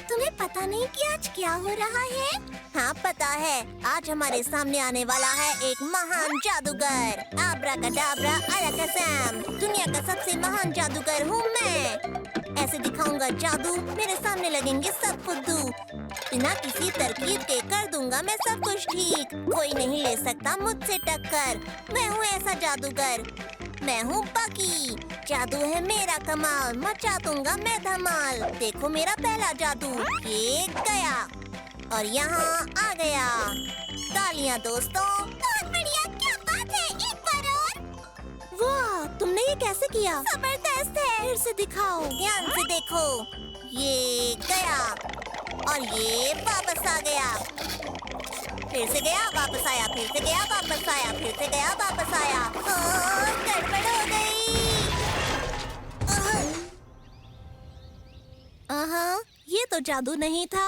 तुम्हें पता नहीं कि आज क्या हो रहा है? हाँ पता है। आज हमारे सामने आने वाला है एक महान जादूगर। आब्राकडाब्रा अलकसम। दुनिया का सबसे महान जादूगर हूँ मैं। ऐसे दिखाऊंगा जादू, मेरे सामने लगेंगे सब फुद्दू। बिना किसी तरकीब के कर दूंगा मैं सब कुछ ठीक। कोई नहीं ले सकता मुझसे टक्कर। मैं हूँ ऐसा जादूगर। मैं हूँ बकी। जादू है मेरा कमाल। मचा दूंगा मैं धमाल। देखो मेरा पहला जादू। ये गया और यहाँ आ गया। तालियां दोस्तों। बहुत बढ़िया। क्या बात है? एक बार और। वाह, तुमने ये कैसे किया? जबरदस्त है। फिर से दिखाओ। ध्यान से देखो। ये गया और ये वापस आ गया। फिर से गया, वापस आया। फिर से गया, वापस आया। फिर से गया, वापस आया। गड़बड़ हो गई। ये तो जादू नहीं था,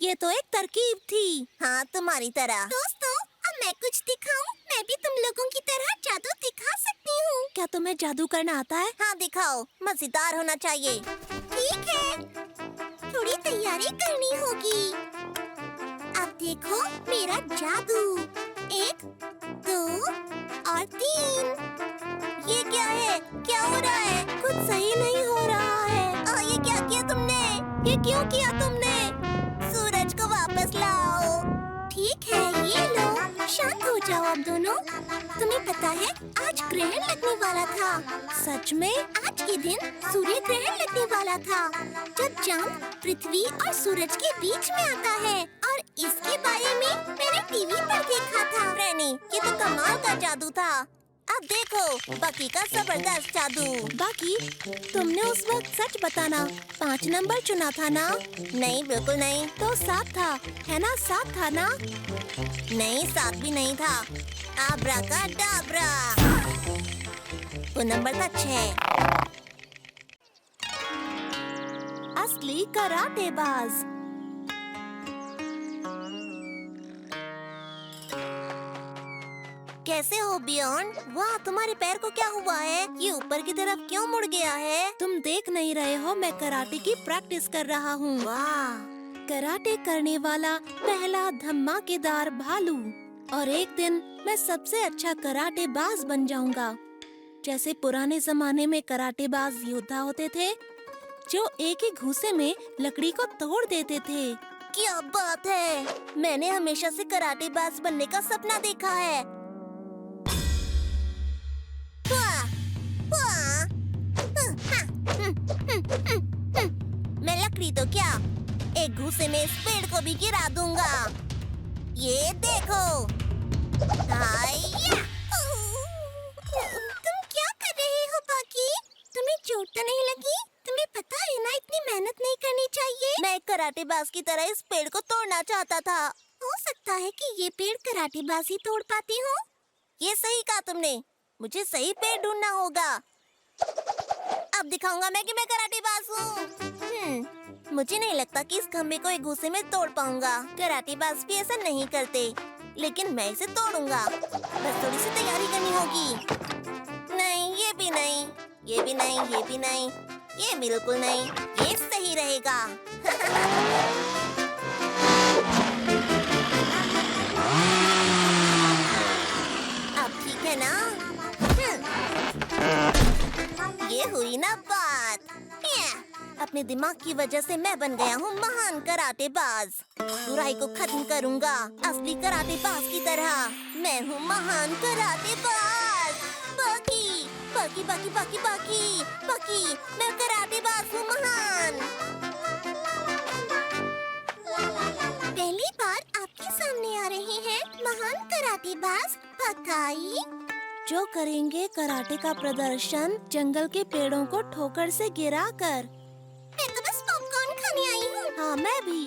ये तो एक तरकीब थी। हाँ, तुम्हारी तरह। दोस्तों, अब मैं कुछ दिखाऊं? मैं भी तुम लोगों की तरह जादू दिखा सकती हूँ। क्या तुम्हें जादू करना आता है? हाँ दिखाओ। मजेदार होना चाहिए। ठीक है, थोड़ी तैयारी करनी होगी। अब देखो मेरा जादू। 1, 2 और 3। ये क्या है? क्या हो रहा है? कुछ सही नहीं हो रहा है। ये क्या किया तुमने? ये क्यों किया तुमने? सूरज को वापस लाओ। ठीक है, ये लो। शांत हो जाओ अब दोनों। तुम्हें पता है आज ग्रहण लगने वाला था। सच में? आज के दिन सूर्य ग्रहण लगने वाला था, जब चांद पृथ्वी और सूरज के बीच में आता है। और इसके बारे में मैंने टीवी पर देखा था। रैनी, ये तो कमाल का जादू था। अब देखो बकी का जबरदस्त जादू। बाकी, तुमने उस वक्त सच बताना 5 नंबर चुना था ना? नहीं, बिल्कुल नहीं। तो 7 था, है ना? 7 था ना? नहीं, 7 भी नहीं था। आब्राकाडाब्रा। वो नंबर था 6। असली कराटेबाज। कैसे हो बियॉन्ड? वाह, तुम्हारे पैर को क्या हुआ है? ये ऊपर की तरफ क्यों मुड़ गया है? तुम देख नहीं रहे हो, मैं कराटे की प्रैक्टिस कर रहा हूँ। वाह, कराटे करने वाला पहला धमाकेदार भालू। और एक दिन मैं सबसे अच्छा कराटेबाज बन जाऊंगा, जैसे पुराने जमाने में कराटेबाज योद्धा होते थे, जो एक ही घूंसे में लकड़ी को तोड़ देते थे। क्या बात है! मैंने हमेशा से कराटेबाज बनने का सपना देखा है। वाह, वाह, मैं लकड़ी तो क्या, एक घूंसे में इस पेड़ को भी गिरा दूंगा। ये देखो। हाया! तुम क्या कर रहे हो बाकी? तुम्हें चोट तो नहीं लगी? तुम्हें पता है ना, इतनी मेहनत नहीं करनी चाहिए। मैं एक कराटेबाज की तरह इस पेड़ को तोड़ना चाहता था। हो सकता है कि ये पेड़ कराटेबाज ही तोड़ पाती हो। ये सही कहा तुमने। मुझे सही पेड़ ढूंढना होगा। अब दिखाऊंगा मैं कि मैं कराटेबाज हूँ। मुझे नहीं लगता कि इस खम्भे को एक घूंसे में तोड़ पाऊंगा। कराटेबाज भी ऐसा नहीं करते, लेकिन मैं इसे तोड़ूंगा। बस थोड़ी सी तैयारी करनी होगी। नहीं, ये भी नहीं, ये भी नहीं, ये भी नहीं, ये बिल्कुल नहीं। ये सही रहेगा। अब ठीक है ना? ये हुई ना बात। अपने दिमाग की वजह से मैं बन गया हूँ महान कराटेबाज। बुराई को खत्म करूँगा, असली कराटेबाज की तरह। मैं हूँ महान कराटेबाज। बाकी बाकी बाकी बाकी बाकी बाकी मैं कराटेबाज हूँ महान। पहली बार आपके सामने आ रहे हैं महान कराटेबाज बकाई, जो करेंगे कराटे का प्रदर्शन जंगल के पेड़ों को ठोकर से गिराकर। मैं तो बस पॉपकॉर्न खाने आई हूँ। हाँ, मैं भी।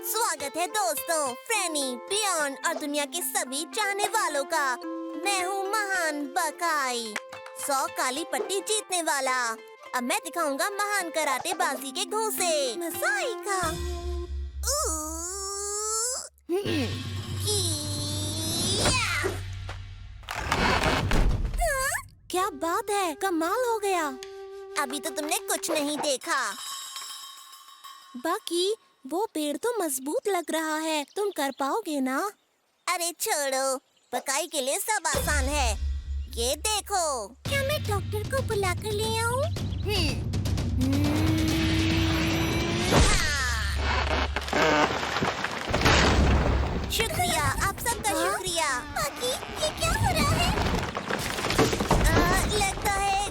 स्वागत है दोस्तों, फ्रेनी, बियॉन्ड और दुनिया के सभी चाहने वालों का। मैं हूँ महान बकाई, 100 काली पट्टी जीतने वाला। अब मैं दिखाऊंगा महान कराटेबाजी के घूंसे। मजा आएगा। क्या बात है, कमाल हो गया। अभी तो तुमने कुछ नहीं देखा। बाकी वो पेड़ तो मजबूत लग रहा है, तुम कर पाओगे ना? अरे छोड़ो, बकाई के लिए सब आसान है। ये देखो। क्या मैं डॉक्टर को बुला कर ले आऊं? शुक्रिया, आप सबका शुक्रिया। बाकी ये क्या हो रहा है? लगता है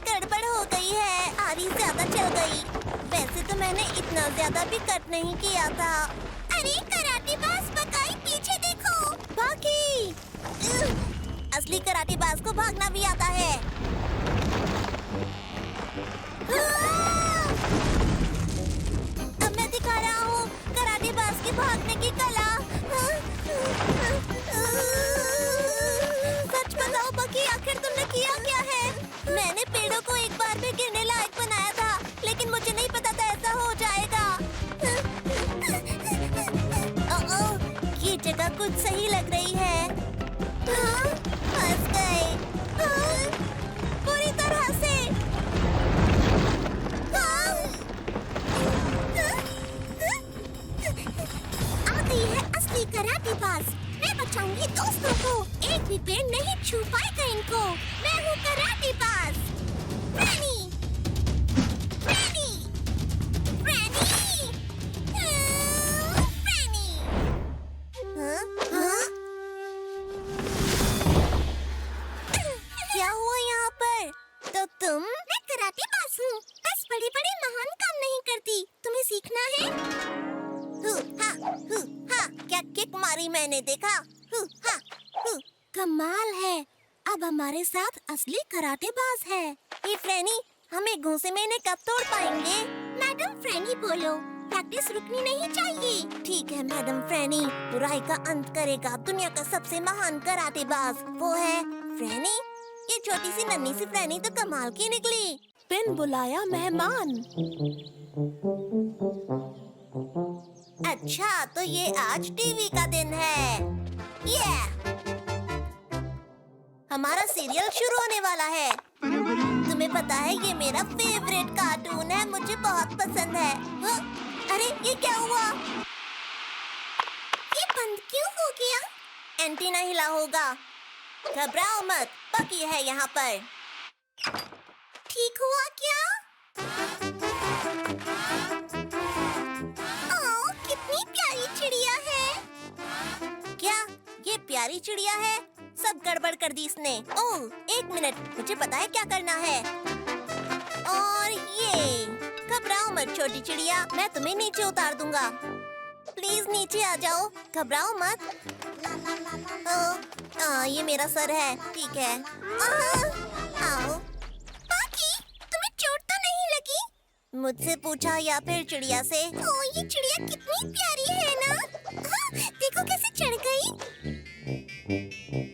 गड़बड़ हो गई है, आरी ज्यादा चल गई। वैसे तो मैंने इतना ज्यादा भी कट नहीं किया था। अरे कराटेबाज बकाई, पीछे देखो। बाकी असली कराटेबाज को भागना भी आता है। अब मैं दिखा रहा हूँ कराटेबाज की भागने की कला। सच बताओ बकी, आखिर तुमने किया क्या है? मैंने पेड़ों को एक बार में गिरने लायक बनाया था, लेकिन मुझे नहीं पता था ऐसा हो जाएगा। ये जगह कुछ सही लग रही है। फंस गए पूरी तरह से। आ गई है असली कराटेबाज। मैं बचाऊंगी दोस्तों को, एक भी पेड़ नहीं छू पाएगा इनको। मैं हूँ कराटेबाज फ्रेनी। फ्रेनी, फ्रेनी, फ्रेनी। क्या हुआ यहाँ पर? तो तुम? मैं कराटेबाज हूँ, बस बड़े-बड़े महान काम नहीं करती। तुम्हें सीखना है? क्या किक मारी मैंने, देखा? कमाल है, अब हमारे साथ असली कराटेबाज है। ये फ्रेनी, हम एक घूंसे में इन्हें कब तोड़ पाएंगे? मैडम फ्रेनी बोलो, प्रैक्टिस रुकनी नहीं चाहिए। ठीक है मैडम फ्रेनी, बुराई का अंत करेगा दुनिया का सबसे महान कराटेबाज, वो है फ्रेनी। ये छोटी सी नन्ही सी फ्रेनी तो कमाल की निकली। बिन बुलाया मेहमान। अच्छा, तो ये आज टीवी का दिन है। हमारा सीरियल शुरू होने वाला है। तुम्हें पता है ये मेरा फेवरेट कार्टून है, मुझे बहुत पसंद है। हाँ? अरे ये क्या हुआ? ये बंद क्यों हो गया? एंटीना हिला होगा। घबराओ मत, बकी है यहाँ पर। ठीक हुआ क्या? ओह, कितनी प्यारी चिड़िया है। क्या ये प्यारी चिड़िया है? सब गड़बड़ कर दी इसने। ओह, एक मिनट, मुझे पता है क्या करना है। और ये, घबराओ मत छोटी चिड़िया, मैं तुम्हें नीचे उतार दूंगा। प्लीज नीचे आ जाओ, घबराओ मत। ये मेरा सर है, ठीक है। आओ। बाकी, तुम्हें चोट तो नहीं लगी? मुझसे पूछा या फिर चिड़िया से? ओह, ये चिड़िया कितनी प्यारी है ना? हाँ, देखो कैसे चढ़ गई।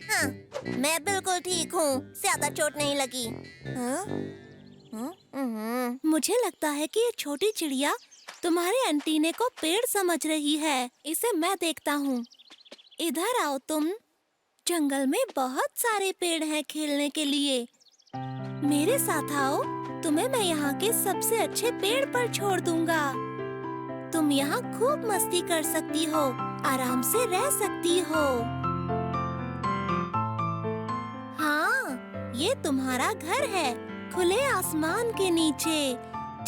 हाँ, मैं बिल्कुल ठीक हूँ, ज्यादा चोट नहीं लगी। हाँ? मुझे लगता है कि ये छोटी चिड़िया तुम्हारे एंटीने को पेड़ समझ रही है। इसे मैं देखता हूँ। इधर आओ तुम। जंगल में बहुत सारे पेड़ हैं खेलने के लिए। मेरे साथ आओ, तुम्हें मैं यहाँ के सबसे अच्छे पेड़ पर छोड़ दूंगा। तुम यहाँ खूब मस्ती कर सकती हो, आराम से रह सकती हो। हाँ, ये तुम्हारा घर है, खुले आसमान के नीचे।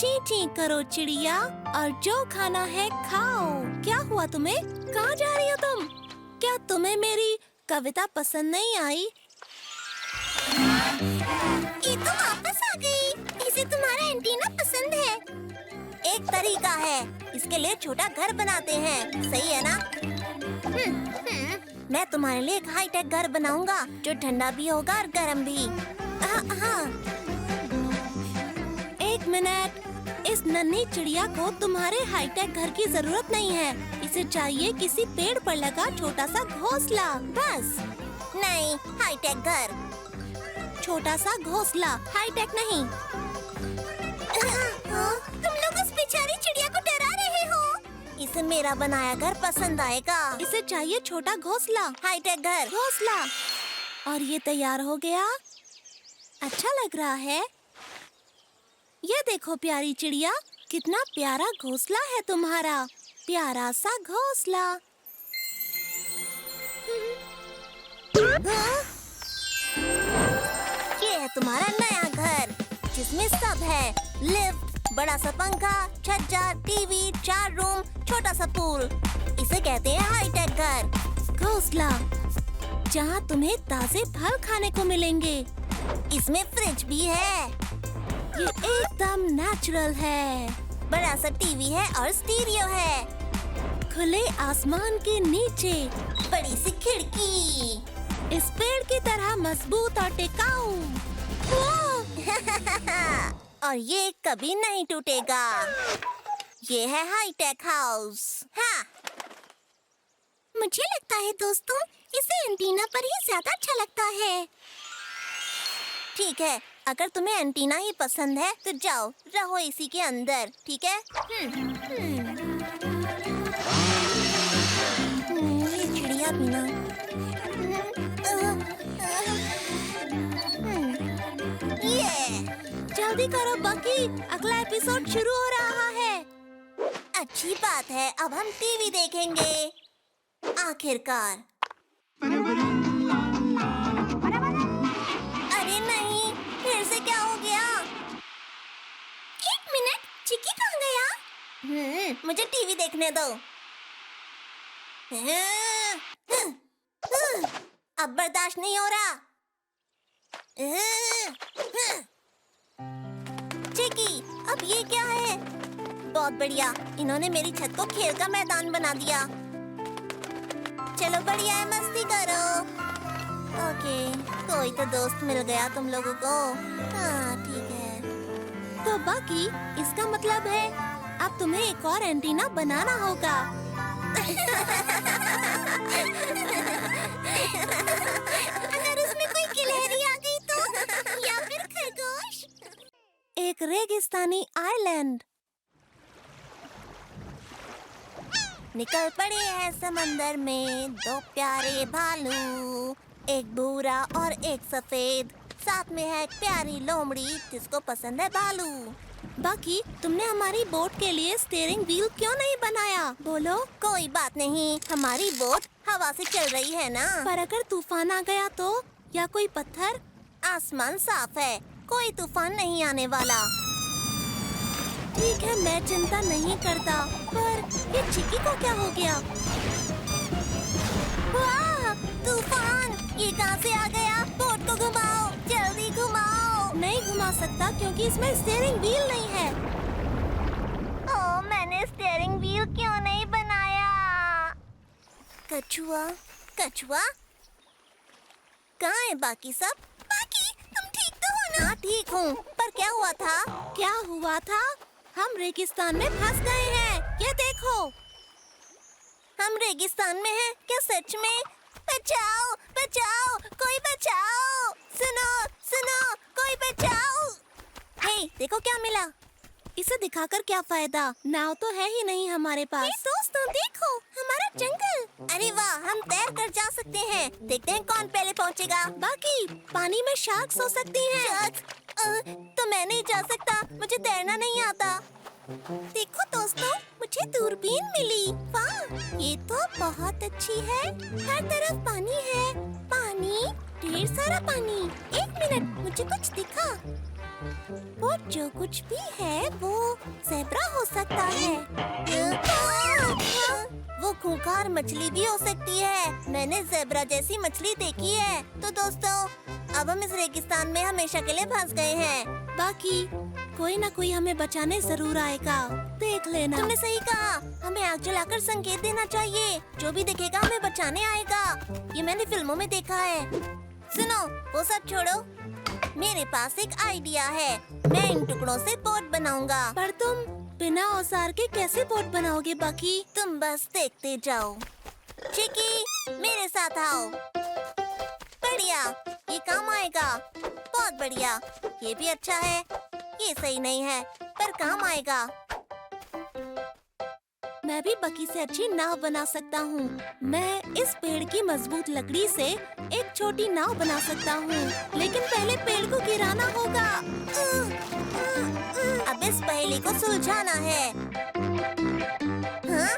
ची ची करो चिड़िया, और जो खाना है खाओ। क्या हुआ तुम्हें? कहाँ जा रही हो तुम? क्या तुम्हें मेरी कविता पसंद नहीं आई? ये तो वापस आ गई। इसे तुम्हारा एंटीना पसंद है। एक तरीका है, इसके लिए छोटा घर बनाते हैं, सही है ना? मैं तुम्हारे लिए एक हाईटेक घर बनाऊंगा, जो ठंडा भी होगा और गर्म भी। हाँ। एक मिनट, इस नन्ही चिड़िया को तुम्हारे हाईटेक घर की जरूरत नहीं है। इसे चाहिए किसी पेड़ पर लगा छोटा सा घोंसला, बस। नहीं, हाईटेक घर। छोटा सा घोंसला, हाईटेक नहीं। तुम लोग उस बेचारी चिड़िया को डरा रहे हो। इसे मेरा बनाया घर पसंद आएगा। इसे चाहिए छोटा घोंसला, हाईटेक घर। घोंसला। और ये तैयार हो गया। अच्छा लग रहा है। ये देखो प्यारी चिड़िया, कितना प्यारा घोंसला है तुम्हारा। प्यारा सा घोंसला। ये है तुम्हारा नया घर, जिसमें सब है। लिफ्ट, बड़ा सा पंखा, छज्जा, टीवी, 4 रूम, छोटा सा पूल। इसे कहते हैं हाईटेक घर। घोंसला, जहाँ तुम्हें ताजे फल खाने को मिलेंगे। इसमें फ्रिज भी है। ये एकदम नेचुरल है। बड़ा सा टीवी है और स्टीरियो है। खुले आसमान के नीचे बड़ी सी खिड़की। इस पेड़ की तरह मजबूत और टिकाऊ। और ये कभी नहीं टूटेगा। ये है हाईटेक हाउस। हाँ। मुझे लगता है दोस्तों, इसे एंटीना पर ही ज्यादा अच्छा लगता है। ठीक है, अगर तुम्हें एंटीना ही पसंद है तो जाओ, रहो इसी के अंदर, ठीक है? ये चिड़िया भी ना। ये जल्दी करो बकी, अगला एपिसोड शुरू हो रहा है। अच्छी बात है, अब हम टीवी देखेंगे। आखिरकार। अरे नहीं, फिर से क्या हो गया? एक मिनट, चिक्की कहाँ गया? मुझे टीवी देखने दो। अब बर्दाश्त नहीं हो रहा। चिक्की, अब ये क्या है? बहुत बढ़िया, इन्होंने मेरी छत को खेल का मैदान बना दिया। चलो बढ़िया है, मस्ती करो। ओके, कोई तो दोस्त मिल गया तुम लोगों को। हाँ, ठीक है। तो बाकी इसका मतलब है अब तुम्हें एक और एंटीना बनाना होगा। अगर उसमें कोई गिलहरी आ गई तो, या फिर खरगोश। एक रेगिस्तानी आइलैंड। निकल पड़े हैं समंदर में दो प्यारे भालू, एक भूरा और एक सफेद, साथ में है एक प्यारी लोमड़ी जिसको पसंद है भालू। बाकी तुमने हमारी बोट के लिए स्टीयरिंग व्हील क्यों नहीं बनाया? बोलो। कोई बात नहीं, हमारी बोट हवा से चल रही है ना। पर अगर तूफान आ गया तो, या कोई पत्थर? आसमान साफ है, कोई तूफान नहीं आने वाला। ठीक है, मैं चिंता नहीं करता। पर ये चिक्की को क्या हो गया? वाह, तूफान! ये कहाँ से आ गया? बोट को घुमाओ, जल्दी घुमाओ। नहीं घुमा सकता क्योंकि इसमें स्टीयरिंग व्हील नहीं है। ओह, मैंने स्टीयरिंग व्हील क्यों नहीं बनाया? कछुआ, कछुआ, कहाँ है बाकी सब? बाकी, तुम ठीक तो हो ना? हाँ, ठीक हूँ। पर क्या हुआ था? क्या हुआ था? हम रेगिस्तान में फंस गए हैं। ये देखो। हम रेगिस्तान में हैं? क्या सच में? बचाओ, बचाओ, कोई बचाओ! सुनो, सुनो, कोई बचाओ! हे, देखो क्या मिला। इसे दिखाकर क्या फायदा? नाव तो है ही नहीं हमारे पास। दोस्तों देखो, हमारा जंगल। अरे वाह, हम तैर कर जा सकते हैं। देखते हैं कौन पहले पहुंचेगा। बाकी पानी में शार्क्स हो सकती हैं। शार्क्स? तो मैं नहीं जा सकता, मुझे तैरना नहीं आता। देखो दोस्तों, मुझे दूरबीन मिली। वाह, ये तो बहुत अच्छी है। हर तरफ पानी है, पानी, ढेर सारा पानी। एक मिनट, मुझे कुछ दिखा। वो जो कुछ भी है वो ज़ेब्रा हो सकता है। वो खूंखार मछली भी हो सकती है। मैंने ज़ेब्रा जैसी मछली देखी है। तो दोस्तों, अब हम इस रेगिस्तान में हमेशा के लिए फंस गए हैं। बाकी कोई ना कोई हमें बचाने जरूर आएगा, देख लेना। तुमने सही कहा, हमें आग जलाकर संकेत देना चाहिए। जो भी दिखेगा हमें बचाने आएगा। ये मैंने फिल्मों में देखा है। सुनो, वो सब छोड़ो, मेरे पास एक आइडिया है। मैं इन टुकड़ों से बोट बनाऊंगा। पर तुम बिना औजार के कैसे बोट बनाओगे बाकी? तुम बस देखते जाओ। चिकी, मेरे साथ आओ। बढ़िया, ये काम आएगा। बहुत बढ़िया, ये भी अच्छा है। ये सही नहीं है, पर काम आएगा। मैं भी बकी से अच्छी नाव बना सकता हूँ। मैं इस पेड़ की मजबूत लकड़ी से एक छोटी नाव बना सकता हूँ, लेकिन पहले पेड़ को गिराना होगा। अब इस पहेली को सुलझाना है। हाँ?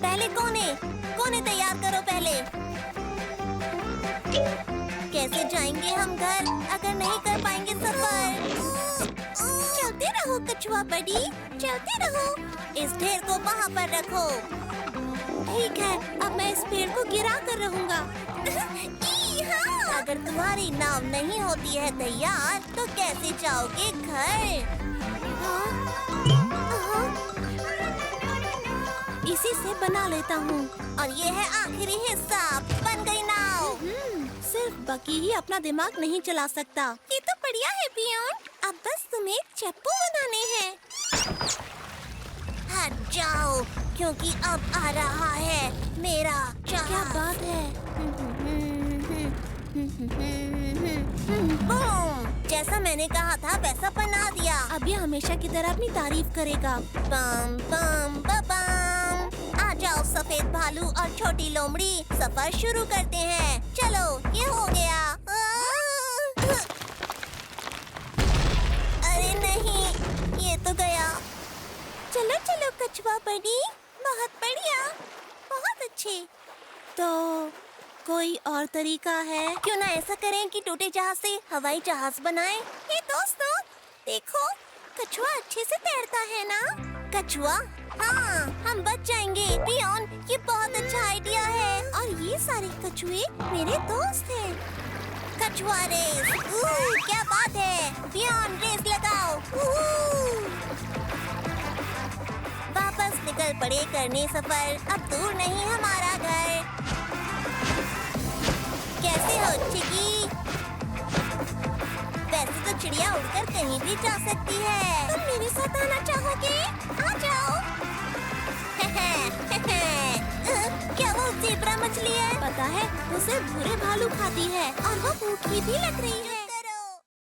पहले कोने तैयार करो पहले। कैसे जाएंगे हम घर अगर नहीं कर पाएंगे सफर? चलते रहो कछुआ बड़ी, चलते रहो। इस ढेर को वहाँ पर रखो। ठीक है, अब मैं इस पेड़ को गिरा कर रहूँगा। अगर तुम्हारी नाव नहीं होती है तैयार तो कैसे जाओगे घर? इसी से बना लेता हूँ। और ये है आखिरी हिस्सा, बन गई नाव। सिर्फ बकी ही अपना दिमाग नहीं चला सकता। ये तो बढ़िया है पियोन। अब बस तुम्हें चप्पू बनाने हैं। हट जाओ, क्योंकि अब आ रहा है मेरा जहाज। क्या बात है? बूम! जैसा मैंने कहा था वैसा बना दिया। अब ये हमेशा की तरह अपनी तारीफ करेगा। बम बम बम। आ जाओ सफेद भालू और छोटी लोमड़ी, सफर शुरू करते हैं। चलो, ये हो गया। अरे नहीं, ये तो गया। चलो चलो कछुआ बड़ी, बहुत बढ़िया, बहुत अच्छे। तो कोई और तरीका है? क्यों ना ऐसा करें कि टूटे जहाज से हवाई जहाज बनाएं? ये दोस्तों, देखो, कछुआ अच्छे से तैरता है ना? कछुआ? हाँ, हम बच जाएंगे। पियोन, ये बहुत अच्छा आइडिया है। और ये सारे कछुए मेरे दोस्त हैं। कछुआ रेस, क्या बात है। पियोन, रेस लगाओ। वापस निकल पड़े करने सफर। अब दूर नहीं हमारा घर। कैसे हो चिकी? वैसे तो चिड़िया उड़कर कहीं भी जा सकती है। तुम मेरे साथ आना चाहोगे? आ जाओ। क्या वो ज़ेब्रा मछली है? पता है, उसे भूरे भालू खाती है। और वो भूखी भी लग रही है।